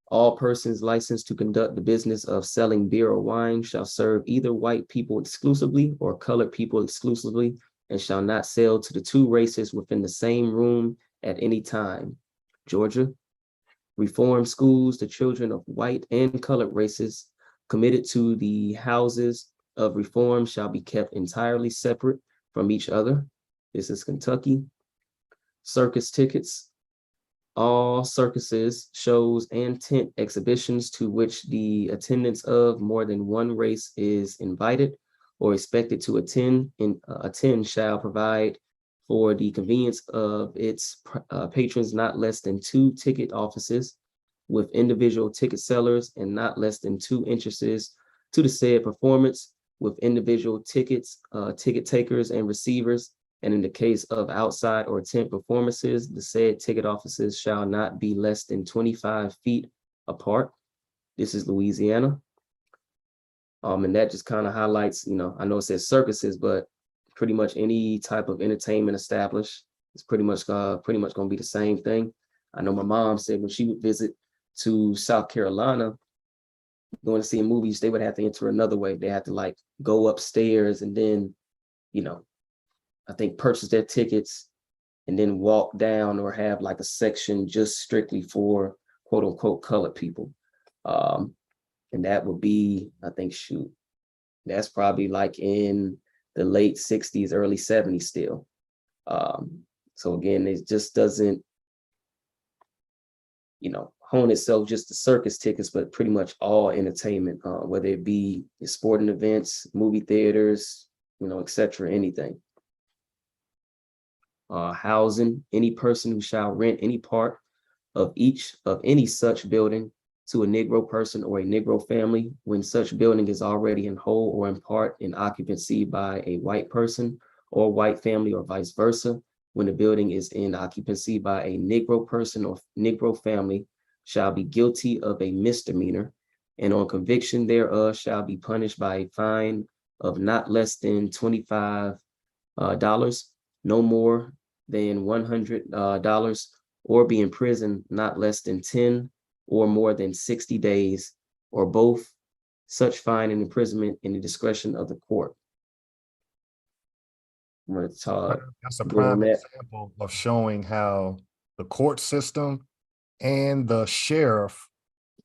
All persons licensed to conduct the business of selling beer or wine shall serve either white people exclusively or colored people exclusively, and shall not sell to the 2 races within the same room at any time. Georgia. Reform schools. The children of white and colored races committed to the houses of reform shall be kept entirely separate from each other. This is Kentucky. Circus tickets. All circuses, shows, and tent exhibitions to which the attendance of more than 1 race is invited or expected to attend shall provide for the convenience of its patrons not less than 2 ticket offices with individual ticket sellers and not less than 2 entrances to the said performance with individual tickets, ticket takers and receivers. And in the case of outside or tent performances, the said ticket offices shall not be less than 25 feet apart. This is Louisiana. And that just kind of highlights, you know, I know it says circuses, but pretty much any type of entertainment established is pretty much going to be the same thing. I know my mom said when she would visit to South Carolina, going to see movies, they would have to enter another way. They had to like go upstairs and then, you know, I think purchase their tickets and then walk down or have like a section just strictly for quote unquote colored people. And that would be, I think, that's probably like in the late 60s, early 70s still. So again, it just doesn't, you know, hone itself just to circus tickets, but pretty much all entertainment, whether it be sporting events, movie theaters, you know, et cetera, anything. Housing. Any person who shall rent any part of any such building to a Negro person or a Negro family when such building is already in whole or in part in occupancy by a white person or white family or vice versa, when the building is in occupancy by a Negro person or Negro family, shall be guilty of a misdemeanor, and on conviction thereof shall be punished by a fine of not less than $25, no more than $100, or be in prison not less than 10 or more than 60 days, or both, such fine and imprisonment in the discretion of the court. I'm going to talk. That's a prime example of showing how the court system and the sheriff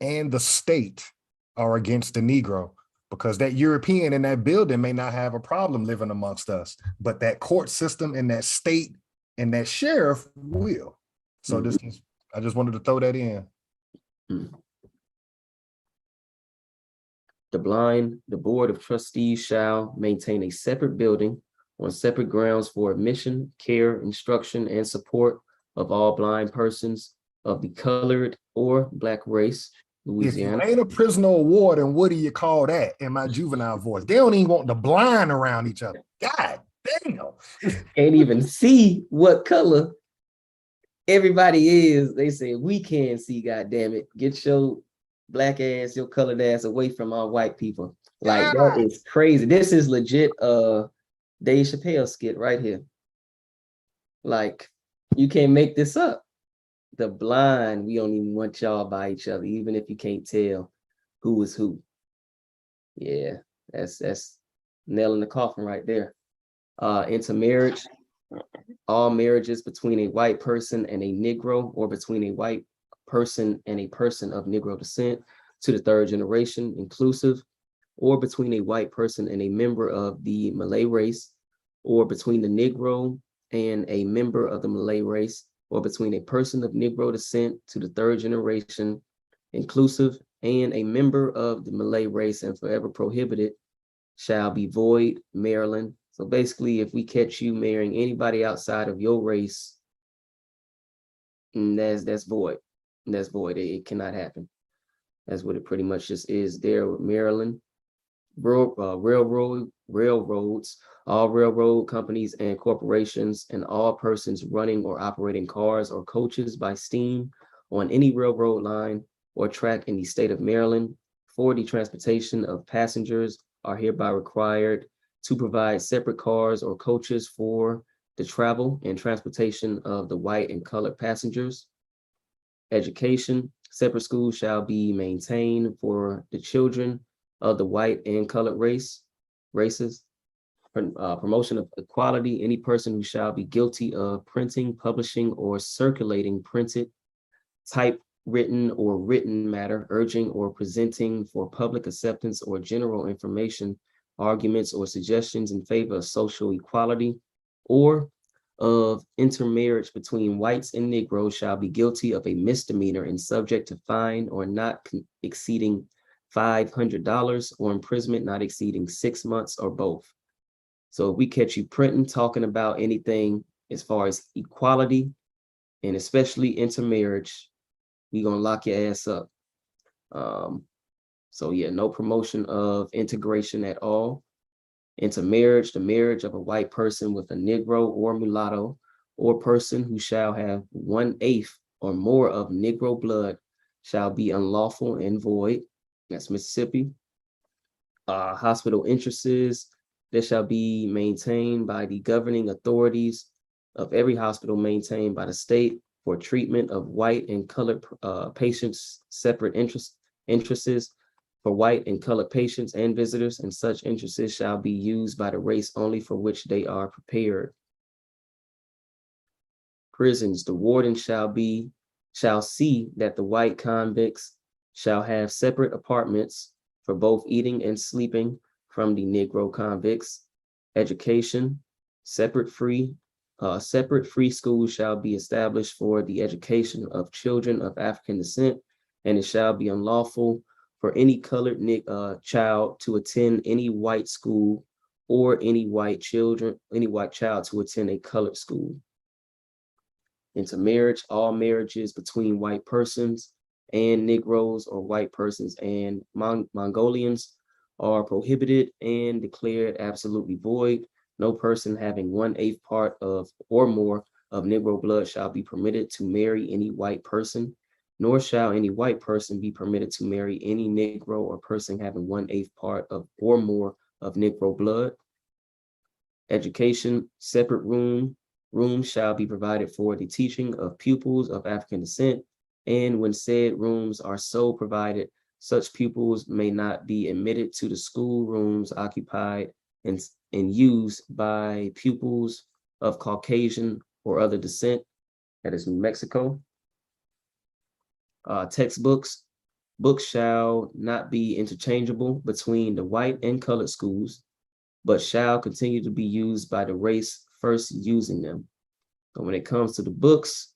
and the state are against the Negro, because that European in that building may not have a problem living amongst us, but that court system and that state and that sheriff will. So I just wanted to throw that in. The Board of Trustees shall maintain a separate building on separate grounds for admission, care, instruction, and support of all blind persons of the colored or Black race. Louisiana. If you ain't a prisoner of war, then what do you call that in my juvenile voice? They don't even want the blind around each other. God damn. Can't even see what color everybody is. They say we can't see, God damn it. Get your black ass, your colored ass away from our white people. Like that is crazy. This is legit Dave Chappelle skit right here. Like you can't make this up. The blind, we don't even want y'all by each other, even if you can't tell who is who. Yeah, that's nail in the coffin right there. Intermarriage, all marriages between a white person and a Negro, or between a white person and a person of Negro descent to the third generation inclusive, or between a white person and a member of the Malay race, or between the Negro and a member of the Malay race, or between a person of Negro descent to the third generation inclusive and a member of the Malay race and forever prohibited, shall be void, Maryland. So basically, if we catch you marrying anybody outside of your race, that's void. That's void. It cannot happen. That's what it pretty much just is there with Maryland. Railroads, all railroad companies and corporations, and all persons running or operating cars or coaches by steam on any railroad line or track in the state of Maryland for the transportation of passengers are hereby required to provide separate cars or coaches for the travel and transportation of the white and colored passengers. Education, separate schools shall be maintained for the children of the white and colored races. Promotion of equality, any person who shall be guilty of printing, publishing, or circulating printed, typewritten, or written matter, urging or presenting for public acceptance or general information, arguments or suggestions in favor of social equality, or of intermarriage between whites and Negroes shall be guilty of a misdemeanor and subject to fine or not exceeding $500 or imprisonment not exceeding 6 months or both. So if we catch you printing, talking about anything as far as equality and especially intermarriage, we gonna lock your ass up. So yeah, no promotion of integration at all. Intermarriage, the marriage of a white person with a Negro or mulatto, or person who shall have 1/8 or more of Negro blood shall be unlawful and void. That's Mississippi. Hospital interests that shall be maintained by the governing authorities of every hospital maintained by the state for treatment of white and colored patients, separate interests for white and colored patients and visitors, and such interests shall be used by the race only for which they are prepared. Prisons, the warden shall see that the white convicts shall have separate apartments for both eating and sleeping from the Negro convicts. Education, separate free schools shall be established for the education of children of African descent, and it shall be unlawful for any colored child to attend any white school, or any white child to attend a colored school. Intermarriage, all marriages between white persons and Negroes or white persons and Mongolians are prohibited and declared absolutely void. No person having 1/8 part of or more of Negro blood shall be permitted to marry any white person, nor shall any white person be permitted to marry any Negro or person having 1/8 part of or more of Negro blood. Education, separate rooms shall be provided for the teaching of pupils of African descent, and when said rooms are so provided, such pupils may not be admitted to the school rooms occupied and used by pupils of Caucasian or other descent. That is New Mexico. Textbooks, books shall not be interchangeable between the white and colored schools, but shall continue to be used by the race first using them. So when it comes to the books,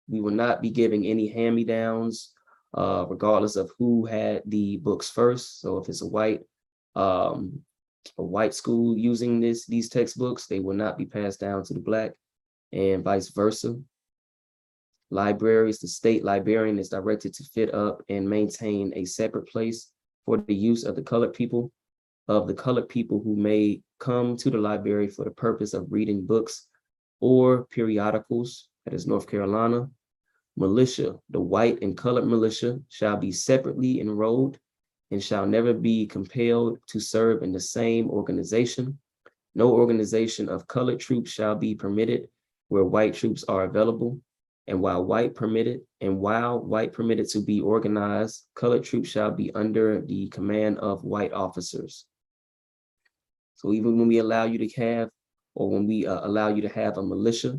we will not be giving any hand-me-downs, regardless of who had the books first. So if it's a white school using these textbooks, they will not be passed down to the black, and vice versa. Libraries, the state librarian is directed to fit up and maintain a separate place for the use of the colored people who may come to the library for the purpose of reading books or periodicals. That is North Carolina. Militia, the white and colored militia shall be separately enrolled and shall never be compelled to serve in the same organization. No organization of colored troops shall be permitted where white troops are available. And while white permitted to be organized, colored troops shall be under the command of white officers. So even when we allow you to have, or when we allow you to have a militia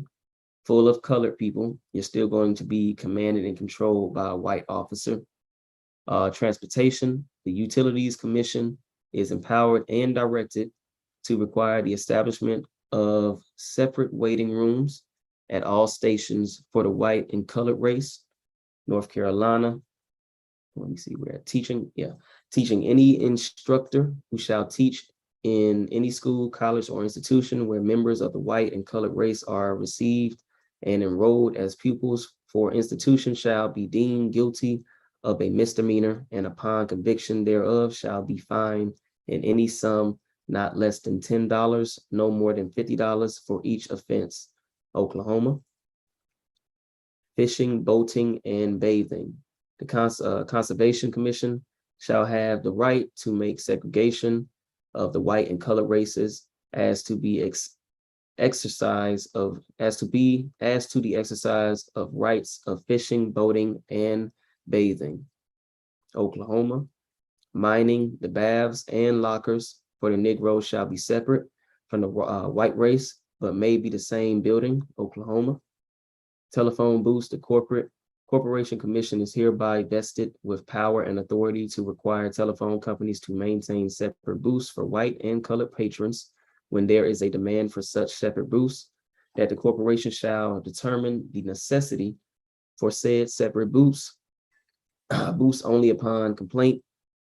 full of colored people, you're still going to be commanded and controlled by a white officer. Transportation, the Utilities Commission is empowered and directed to require the establishment of separate waiting rooms at all stations for the white and colored race. North Carolina, let me see, we're at teaching any instructor who shall teach in any school, college, or institution where members of the white and colored race are received and enrolled as pupils for institution shall be deemed guilty of a misdemeanor, and upon conviction thereof shall be fined in any sum not less than $10, no more than $50 for each offense. Oklahoma. Fishing, boating, and bathing. The Conservation Commission shall have the right to make segregation of the white and colored races as to the exercise of rights of fishing, boating, and bathing. Oklahoma. Mining, the baths and lockers for the Negroes shall be separate from the white race, but may be the same building. Oklahoma. Telephone booths, the Corporation Commission is hereby vested with power and authority to require telephone companies to maintain separate booths for white and colored patrons when there is a demand for such separate booths, that the corporation shall determine the necessity for said separate booths only upon complaint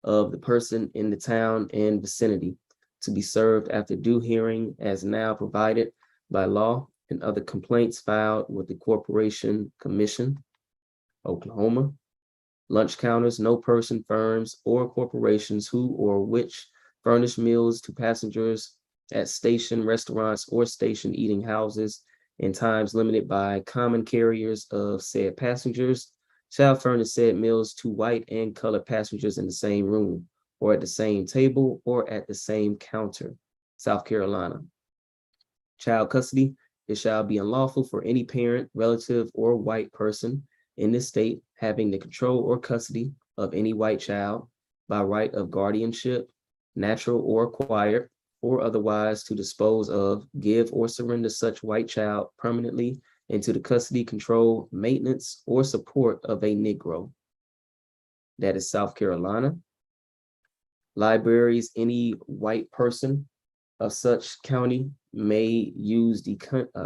of the person in the town and vicinity, to be served after due hearing as now provided by law, and other complaints filed with the Corporation Commission. Oklahoma. Lunch counters, no person, firms, or corporations who or which furnish meals to passengers at station restaurants or station eating houses in times limited by common carriers of said passengers shall furnish said meals to white and colored passengers in the same room, or at the same table, or at the same counter. South Carolina. Child custody. It shall be unlawful for any parent, relative, or white person in this state having the control or custody of any white child by right of guardianship, natural or acquired, or otherwise to dispose of, give, or surrender such white child permanently into the custody, control, maintenance, or support of a Negro. That is South Carolina. Libraries, any white person of such county may use the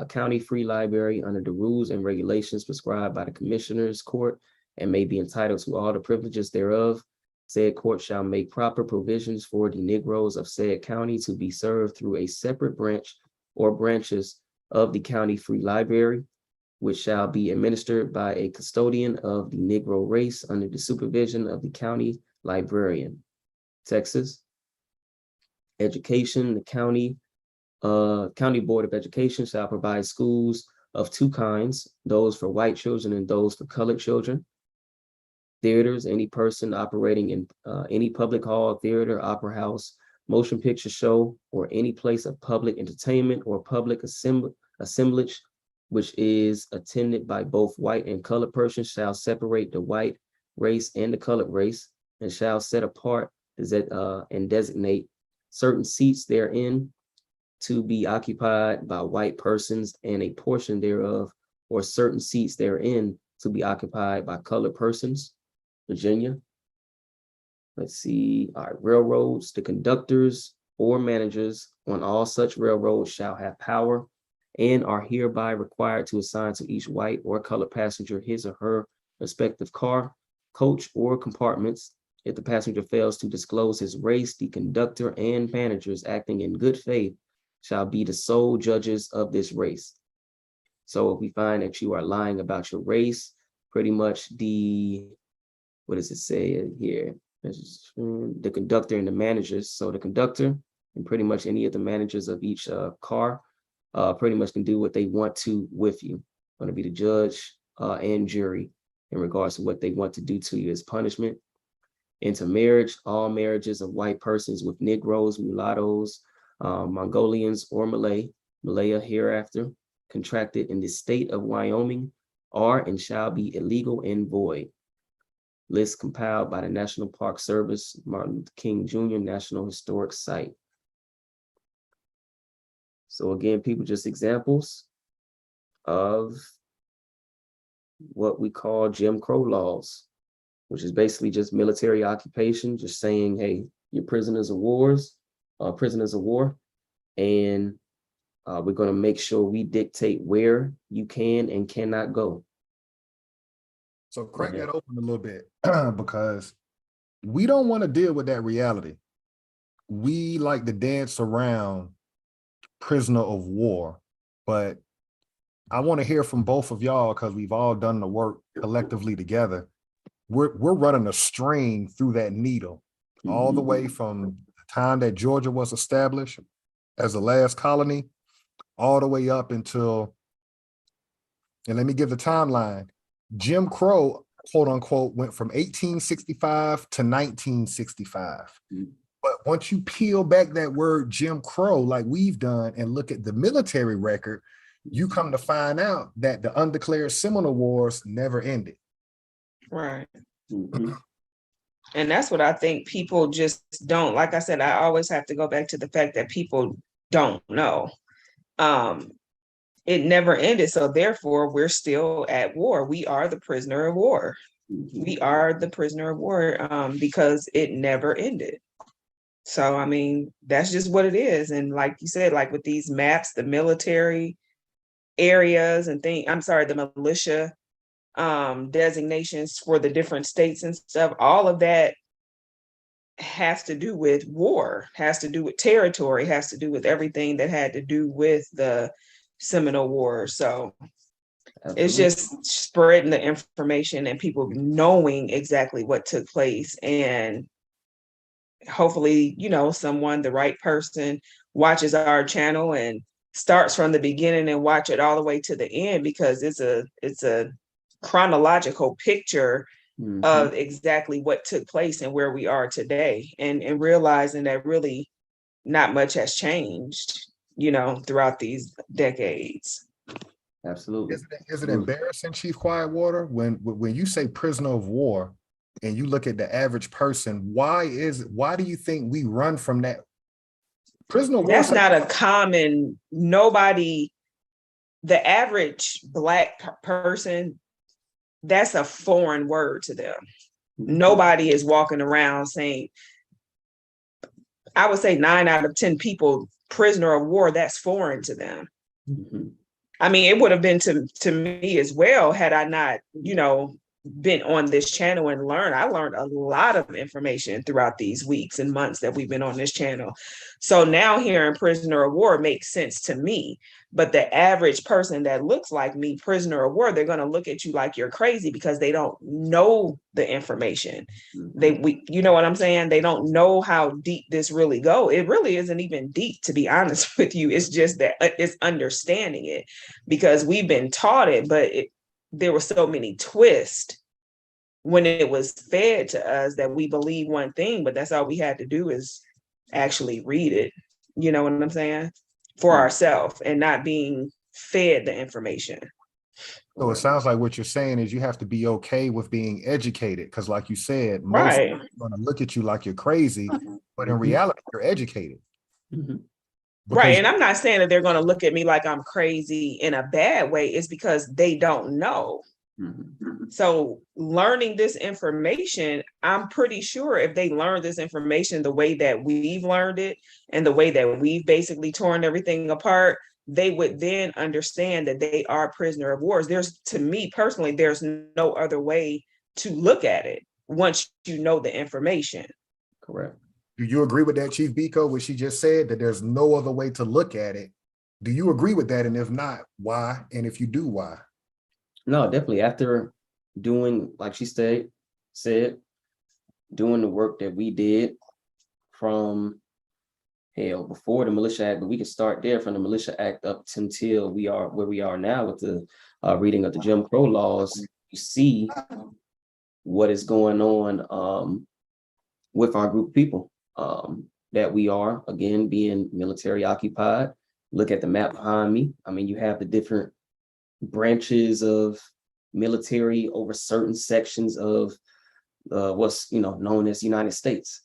county free library under the rules and regulations prescribed by the Commissioner's Court and may be entitled to all the privileges thereof. Said court shall make proper provisions for the Negroes of said county to be served through a separate branch or branches of the county free library, which shall be administered by a custodian of the Negro race under the supervision of the county librarian. Texas. Education, the county Board of Education shall provide schools of two kinds, those for white children and those for colored children. Theaters, any person operating in any public hall, theater, opera house, motion picture show, or any place of public entertainment or public assemblage, which is attended by both white and colored persons, shall separate the white race and the colored race, and shall set apart and designate certain seats therein to be occupied by white persons and a portion thereof, or certain seats therein to be occupied by colored persons. Virginia. Let's see, all right, railroads, the conductors or managers on all such railroads shall have power and are hereby required to assign to each white or colored passenger his or her respective car, coach, or compartments. If the passenger fails to disclose his race, the conductor and managers acting in good faith shall be the sole judges of this race. So if we find that you are lying about your race, pretty much what does it say here? The conductor and the managers. So the conductor and pretty much any of the managers of each car pretty much can do what they want to with you. Going to be the judge and jury in regards to what they want to do to you as punishment. Intermarriage, all marriages of white persons with Negroes, mulattoes, Mongolians, or Malaya hereafter, contracted in the state of Wyoming are and shall be illegal and void. List compiled by the National Park Service, Martin Luther King Jr. National Historic Site. So again, people, just examples of what we call Jim Crow laws, which is basically just military occupation, just saying, hey, you're prisoners of war, and we're going to make sure we dictate where you can and cannot go. So crack that open a little bit because we don't want to deal with that reality. We like to dance around prisoner of war, but I want to hear from both of y'all because we've all done the work collectively together. We're running a string through that needle all the way from the time that Georgia was established as the last colony, all the way up until, and let me give the timeline, Jim Crow, quote unquote, went from 1865 to 1965. But once you peel back that word Jim Crow, like we've done, and look at the military record, you come to find out that the undeclared Seminole Wars never ended. Right. And that's what I think people just don't, like I said, I always have to go back to the fact that people don't know. It never ended. So therefore, we're still at war. We are the prisoner of war. We are the prisoner of war because it never ended. So, I mean, that's just what it is. And like you said, like with these maps, the military areas and the militia designations for the different states and stuff, all of that has to do with war, has to do with territory, has to do with everything that had to do with the Seminole War. So it's just spreading the information and people knowing exactly what took place. And hopefully, you know, someone, the right person, watches our channel and starts from the beginning and watch it all the way to the end, because it's a chronological picture of exactly what took place and where we are today, and realizing that really not much has changed, you know, throughout these decades. Absolutely. Is it embarrassing, Chief Quietwater, when you say prisoner of war and you look at the average person, why do you think we run from that? Prisoner of war. That's not a common, nobody, the average Black person, that's a foreign word to them. Nobody is walking around saying, I would say 9 out of 10 people, prisoner of war, that's foreign to them. I mean, it would have been to me as well had I not, you know, been on this channel and learned. I learned a lot of information throughout these weeks and months that we've been on this channel. So now hearing prisoner of war makes sense to me. But the average person that looks like me, prisoner of war, they're going to look at you like you're crazy because they don't know the information. You know what I'm saying? They don't know how deep this really go. It really isn't even deep, to be honest with you. It's just that it's understanding it, because we've been taught it, but there were so many twists when it was fed to us that we believe one thing, but that's all we had to do is actually read it. You know what I'm saying? For ourselves, and not being fed the information. So it sounds like what you're saying is you have to be okay with being educated, because like you said, most Right. people are going to look at you like you're crazy, but in reality, you're educated. Right. And I'm not saying that they're going to look at me like I'm crazy in a bad way. It's because they don't know. So learning this information, I'm pretty sure if they learn this information the way that we've learned it and the way that we've basically torn everything apart, they would then understand that they are prisoner of wars. To me personally, there's no other way to look at it once you know the information. Correct. Do you agree with that, Chief Biko, what she just said, that there's no other way to look at it? Do you agree with that? And if not, why? And if you do, why? No, definitely. After doing, like she said, doing the work that we did from before the Militia Act, but we can start there from the Militia Act up until we are where we are now with the reading of the Jim Crow laws. You see what is going on with our group of people that we are, again, being military occupied. Look at the map behind me. I mean, you have the different branches of military over certain sections of what's known as the United States.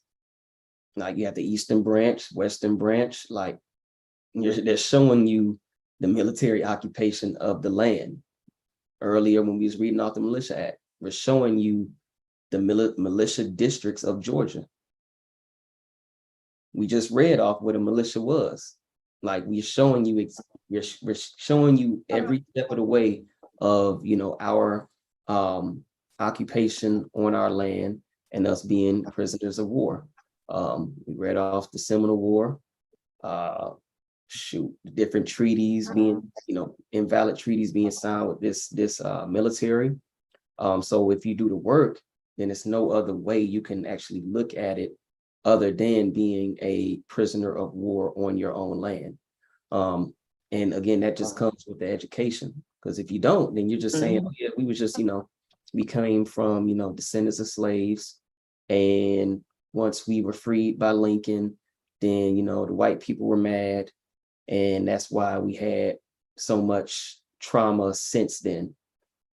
Like you have the Eastern branch, Western branch, like they're showing you the military occupation of the land. Earlier when we was reading off the Militia Act, we're showing you the militia districts of Georgia. We just read off what a militia was. Like we're showing you every step of the way of our occupation on our land and us being prisoners of war. We read off the Seminole War, the different treaties being, invalid treaties being signed with this military. So if you do the work, then it's no other way you can actually look at it other than being a prisoner of war on your own land. And again, that just comes with the education, because if you don't, then you're just saying, oh yeah, we was just, we came from, descendants of slaves. And once we were freed by Lincoln, then, the white people were mad. And that's why we had so much trauma since then,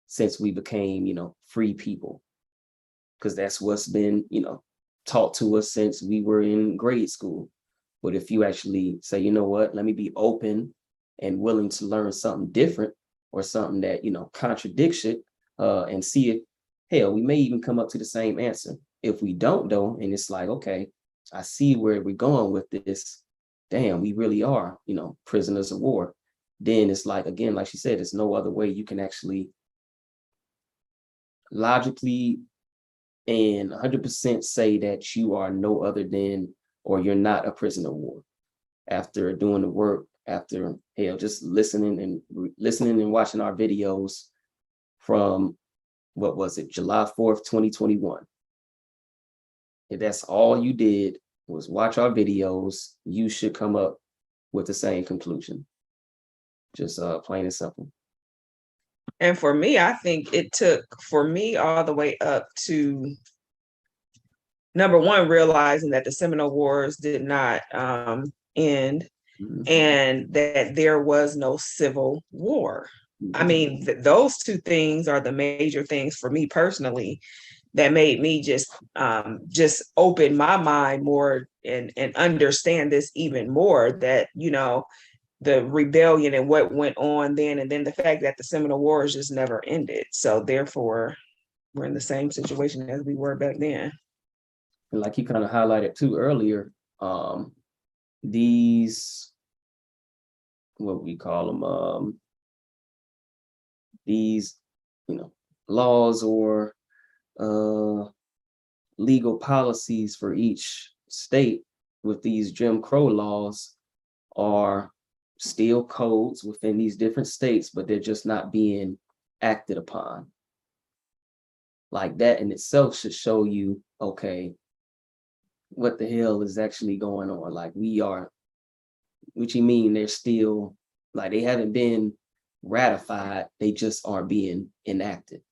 since we became, free people. Because that's what's been, taught to us since we were in grade school. But if you actually say, you know what, let me be open and willing to learn something different or something that, contradicts it and see it, hell, we may even come up to the same answer. If we don't though, and it's like, okay, I see where we're going with this. Damn, we really are, prisoners of war. Then it's like, again, like she said, there's no other way you can actually logically and 100% say that you are no other than, or you're not a prisoner of war. After doing the work, after just listening and watching our videos from, what was it, July 4th, 2021. If that's all you did was watch our videos, you should come up with the same conclusion. Just plain and simple. And for me, I think it took for me all the way up to number one, realizing that the Seminole Wars did not end and that there was no civil war. I mean, those two things are the major things for me personally that made me just open my mind more and understand this even more, that, the rebellion and what went on then, and then the fact that the Seminole Wars just never ended. So therefore, we're in the same situation as we were back then. And like you kind of highlighted too earlier, these, what we call them, these, laws or legal policies for each state with these Jim Crow laws are still codes within these different states, but they're just not being acted upon. Like that in itself should show you, okay, what the hell is actually going on? Like we are, what you mean they're still, like they haven't been ratified, they just aren't being enacted.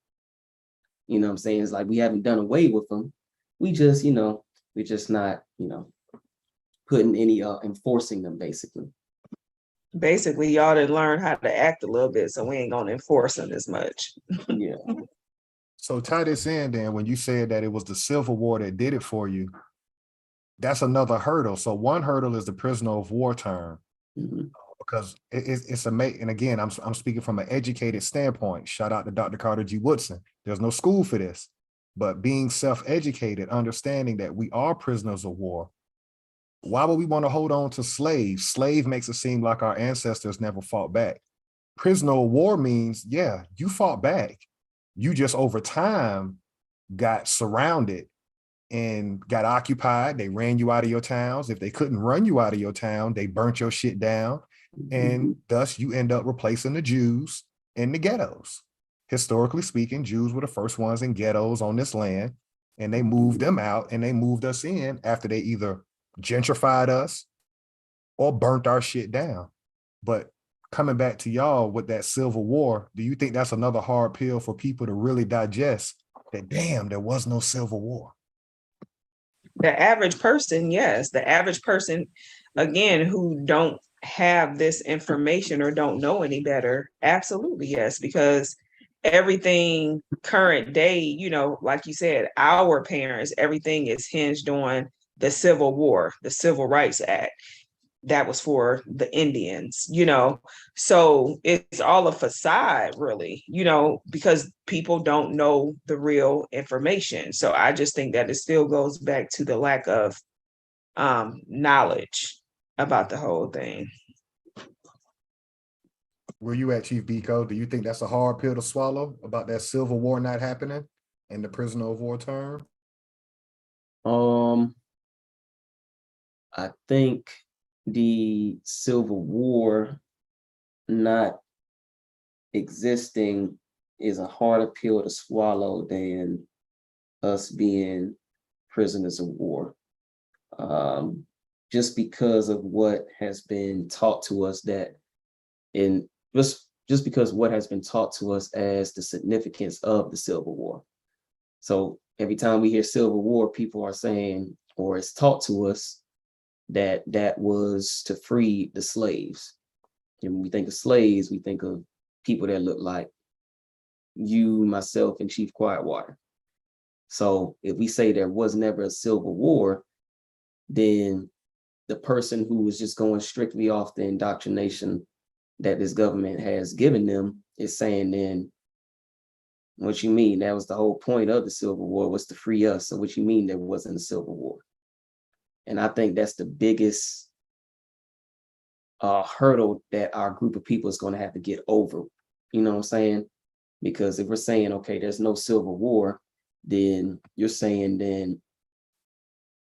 You know what I'm saying? It's like we haven't done away with them. We just, we're just not, putting any, enforcing them basically. Basically, y'all didn't learn how to act a little bit, so we ain't gonna enforce them as much. Yeah. So tie this in then, when you said that it was the Civil War that did it for you, that's another hurdle. So one hurdle is the prisoner of war term. Because it's amazing. And again, I'm speaking from an educated standpoint. Shout out to Dr. Carter G. Woodson. There's no school for this, but being self-educated, understanding that we are prisoners of war. Why would we want to hold on to slaves? Slave makes it seem like our ancestors never fought back. Prisoner of war means, yeah, you fought back. You just over time got surrounded and got occupied. They ran you out of your towns. If they couldn't run you out of your town, they burnt your shit down. And thus you end up replacing the Jews in the ghettos. Historically speaking, Jews were the first ones in ghettos on this land, and they moved them out and they moved us in after they either gentrified us or burnt our shit down. But coming back to y'all with that Civil War, do you think that's another hard pill for people to really digest? That damn, there was no Civil War. The average person, yes. The average person, again, who don't have this information or don't know any better, absolutely yes, because everything current day, you know, like you said, our parents, everything is hinged on the Civil War, the Civil Rights Act. That was for the Indians, you know. So it's all a facade, really, you know, because people don't know the real information. So I just think that it still goes back to the lack of knowledge about the whole thing. Where you at, Chief Biko? Do you think that's a hard pill to swallow about that Civil War not happening and the prisoner of war term? I think the Civil War not existing is a harder pill to swallow than us being prisoners of war. Just because of what has been taught to us just because what has been taught to us as the significance of the Civil War. So every time we hear Civil War, people are saying, or it's taught to us, that was to free the slaves. And when we think of slaves, we think of people that look like you, myself, and Chief Quietwater. So if we say there was never a Civil War, then the person who was just going strictly off the indoctrination that this government has given them is saying, then what you mean? That was the whole point of the Civil War, was to free us. So what you mean there wasn't a Civil War? And I think that's the biggest hurdle that our group of people is going to have to get over. You know what I'm saying? Because if we're saying, okay, there's no Civil War, then you're saying then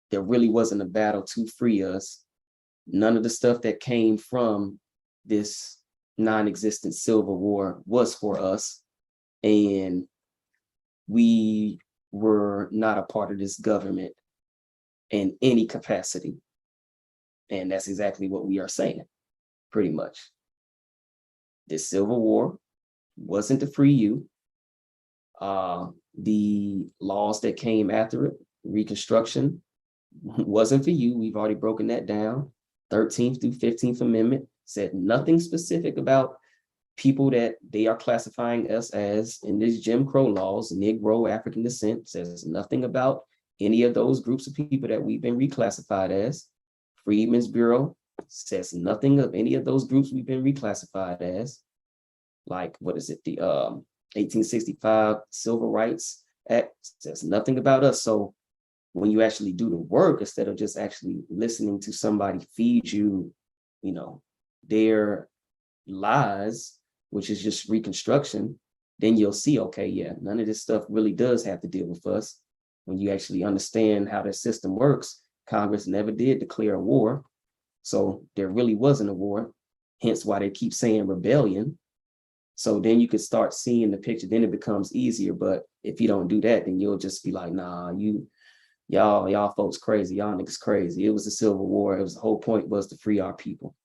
there really wasn't a battle to free us. None of the stuff that came from this non-existent Civil War was for us. And we were not a part of this government in any capacity. And that's exactly what we are saying, pretty much. This Civil War wasn't to free you. The laws that came after it, Reconstruction, wasn't for you. We've already broken that down. 13th through 15th Amendment said nothing specific about people that they are classifying us as in these Jim Crow laws. Negro, African descent, says nothing about any of those groups of people that we've been reclassified as. Freedmen's Bureau says nothing of any of those groups we've been reclassified as. Like, what is it? The 1865 Civil Rights Act says nothing about us. So when you actually do the work, instead of just actually listening to somebody feed you, you know, their lies, which is just Reconstruction, then you'll see, okay, yeah, none of this stuff really does have to deal with us. When you actually understand how their system works, Congress never did declare a war. So there really wasn't a war, hence why they keep saying rebellion. So then you could start seeing the picture, then it becomes easier. But if you don't do that, then you'll just be like, nah, y'all folks crazy, y'all niggas crazy. It was a Civil War. It was the whole point was to free our people.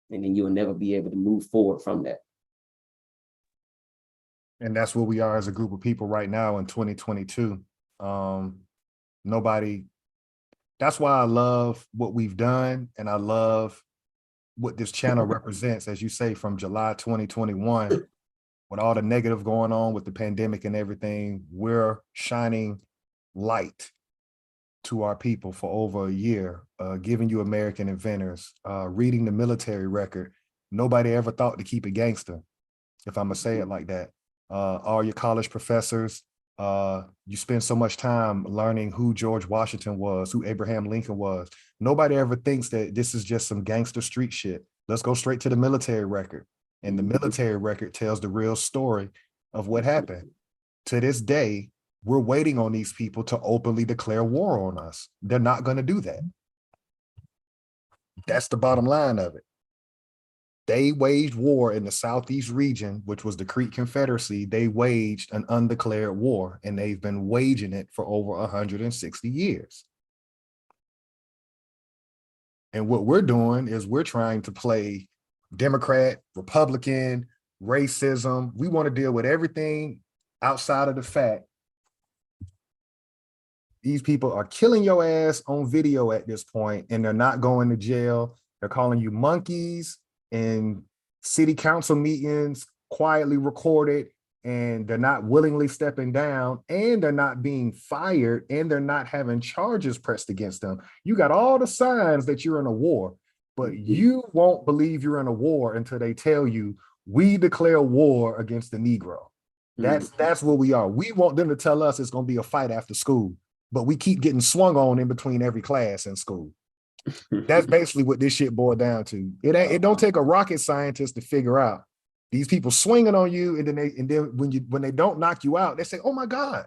And then you'll never be able to move forward from that. And that's where we are as a group of people right now in 2022. That's why I love what we've done. And I love what this channel represents, as you say, from July 2021, with all the negative going on with the pandemic and everything, we're shining light to our people for over a year, giving you American inventors, reading the military record. Nobody ever thought to keep it gangster, if I'm gonna say it like that. All your college professors, you spend so much time learning who George Washington was, who Abraham Lincoln was. Nobody ever thinks that this is just some gangster street shit. Let's go straight to the military record. And the military record tells the real story of what happened. To this day, we're waiting on these people to openly declare war on us. They're not going to do that. That's the bottom line of it. They waged war in the Southeast region, which was the Creek Confederacy. They waged an undeclared war, and they've been waging it for over 160 years. And what we're doing is we're trying to play Democrat, Republican, racism. We want to deal with everything outside of the fact these people are killing your ass on video at this point, and they're not going to jail. They're calling you monkeys in city council meetings, quietly recorded, and they're not willingly stepping down, and they're not being fired, and they're not having charges pressed against them. You got all the signs that you're in a war, but you won't believe you're in a war until they tell you, we declare war against the Negro. That's what we are. We want them to tell us it's going to be a fight after school, but we keep getting swung on in between every class in school. That's basically what this shit boiled down to. It don't take a rocket scientist to figure out these people swinging on you, and then when they don't knock you out, they say, "Oh my God."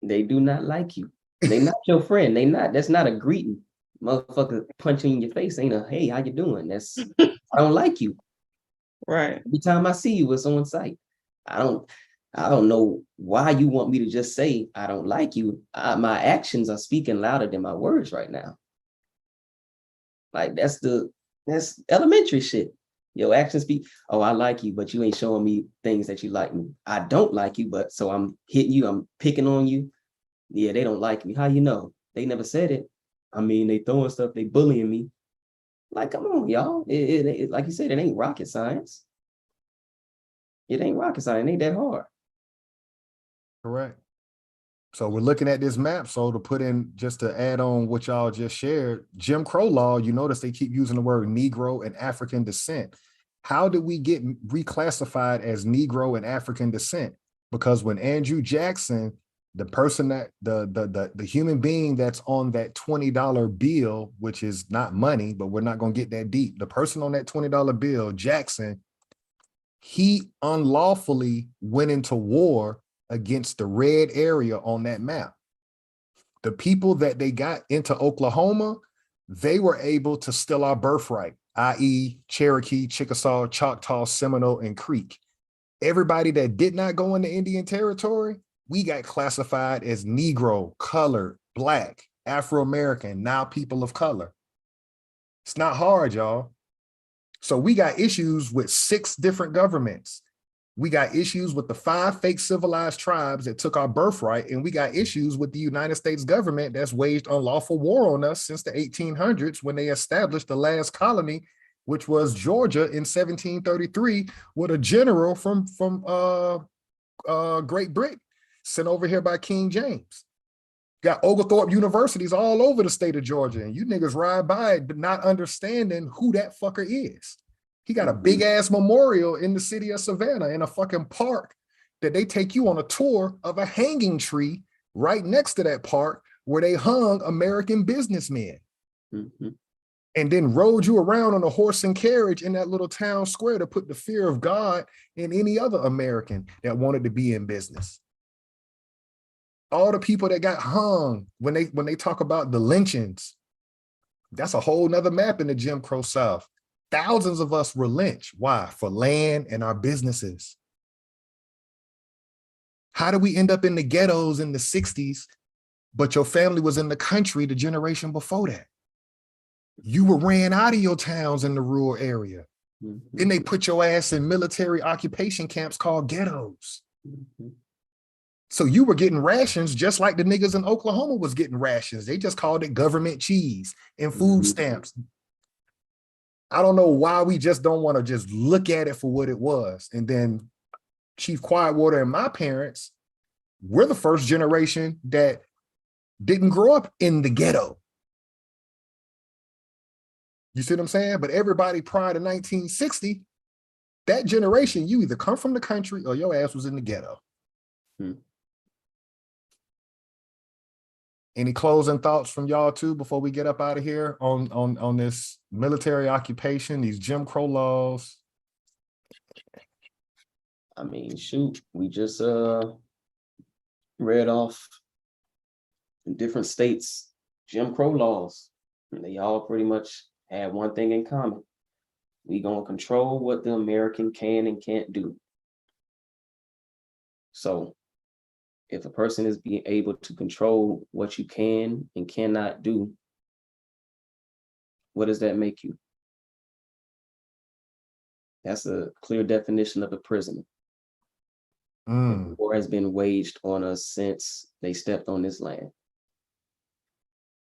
They do not like you. They not your friend. That's not a greeting. Motherfucker punching in your face ain't a, hey, how you doing? That's, I don't like you. Right. Every time I see you, it's on site. I don't know why you want me to just say I don't like you. My actions are speaking louder than my words right now. Like that's elementary shit. Your actions speak. Oh, I like you, but you ain't showing me things that you like me. I don't like you, but so I'm hitting you. I'm picking on you. Yeah, they don't like me. How you know? They never said it. I mean, they throwing stuff. They bullying me. Like, come on, y'all. It like you said, it ain't rocket science. It ain't rocket science. It ain't that hard. Correct. So we're looking at this map. So to put in, just to add on what y'all just shared, Jim Crow law, you notice they keep using the word Negro and African descent. How did we get reclassified as Negro and African descent? Because when Andrew Jackson, the person that the human being that's on that $20 bill, which is not money, but we're not going to get that deep. The person on that $20 bill, Jackson, he unlawfully went into war against the red area on that map. The people that they got into Oklahoma, they were able to steal our birthright, i.e. Cherokee, Chickasaw, Choctaw, Seminole, and Creek. Everybody that did not go into Indian Territory, we got classified as Negro, colored, Black, Afro-American, now people of color. It's not hard, y'all. So we got issues with 6 different governments. We got issues with the 5 fake civilized tribes that took our birthright, and we got issues with the United States government that's waged unlawful war on us since the 1800s when they established the last colony, which was Georgia in 1733, with a general from Great Britain sent over here by King James. Got Oglethorpe universities all over the state of Georgia, and you niggas ride by it, but not understanding who that fucker is. He got a big ass memorial in the city of Savannah in a fucking park that they take you on a tour of a hanging tree right next to that park where they hung American businessmen. And then rode you around on a horse and carriage in that little town square to put the fear of God in any other American that wanted to be in business. All the people that got hung when they talk about the lynchings, that's a whole nother map in the Jim Crow South. Thousands of us were lynched. Why? For land and our businesses. How did we end up in the ghettos in the 60s, but your family was in the country the generation before that? You were ran out of your towns in the rural area. Then they put your ass in military occupation camps called ghettos. So you were getting rations just like the niggas in Oklahoma was getting rations. They just called it government cheese and food stamps. I don't know why we just don't want to just look at it for what it was. And then Chief Quietwater and my parents, we're the first generation that didn't grow up in the ghetto. You see what I'm saying? But everybody prior to 1960, that generation, you either come from the country or your ass was in the ghetto. Any closing thoughts from y'all too before we get up out of here on this military occupation, these Jim Crow laws? I mean, shoot, we just read off in different states Jim Crow laws. They all pretty much have one thing in common. We gonna control what the American can and can't do. So if a person is being able to control what you can and cannot do, what does that make you? That's a clear definition of a prisoner. Mm, War has been waged on us since they stepped on this land.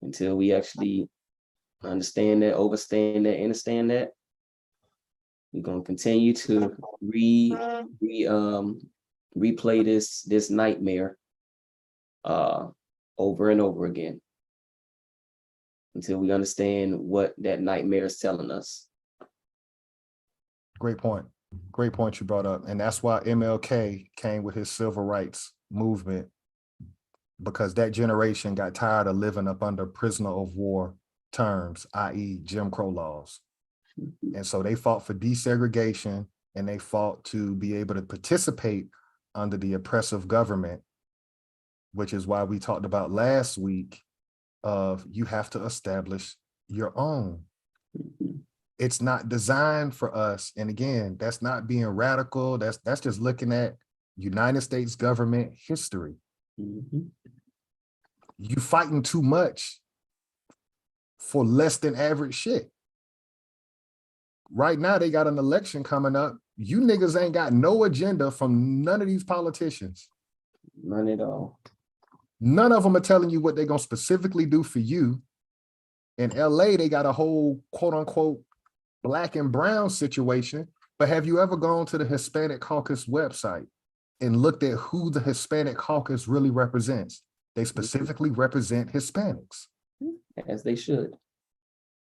Until we actually understand that, understand that, we're gonna continue to replay this nightmare over and over again until we understand what that nightmare is telling us. great point. Great point you brought up. And that's why MLK came with his civil rights movement, because that generation got tired of living up under prisoner of war terms, i.e. Jim Crow laws. And so they fought for desegregation, and they fought to be able to participate under the oppressive government, which is why we talked about last week of you have to establish your own. It's not designed for us. And again, that's not being radical. That's just looking at United States government history. You fighting too much for less than average shit. Right now, they got an election coming up. You niggas ain't got no agenda from none of these politicians. None at all. None of them are telling you what they're going to specifically do for you. In LA, they got a whole quote unquote black and brown situation. But have you ever gone to the Hispanic Caucus website and looked at who the Hispanic Caucus really represents? They specifically represent Hispanics. As they should.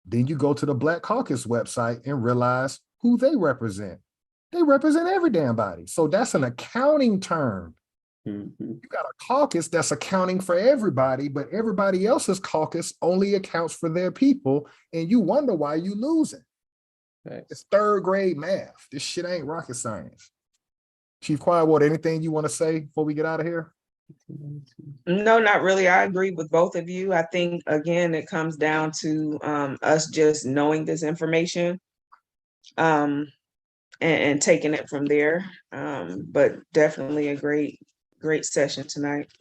Then you go to the Black Caucus website and realize who they represent. They represent every damn body. So that's an accounting term. You got a caucus that's accounting for everybody, but everybody else's caucus only accounts for their people, and you wonder why you losing. It's third grade math. This shit ain't rocket science. Chief Quietwater, anything you want to say before we get out of here? No, not really. I agree with both of you. I think, again, it comes down to us just knowing this information and taking it from there. But definitely a great session tonight.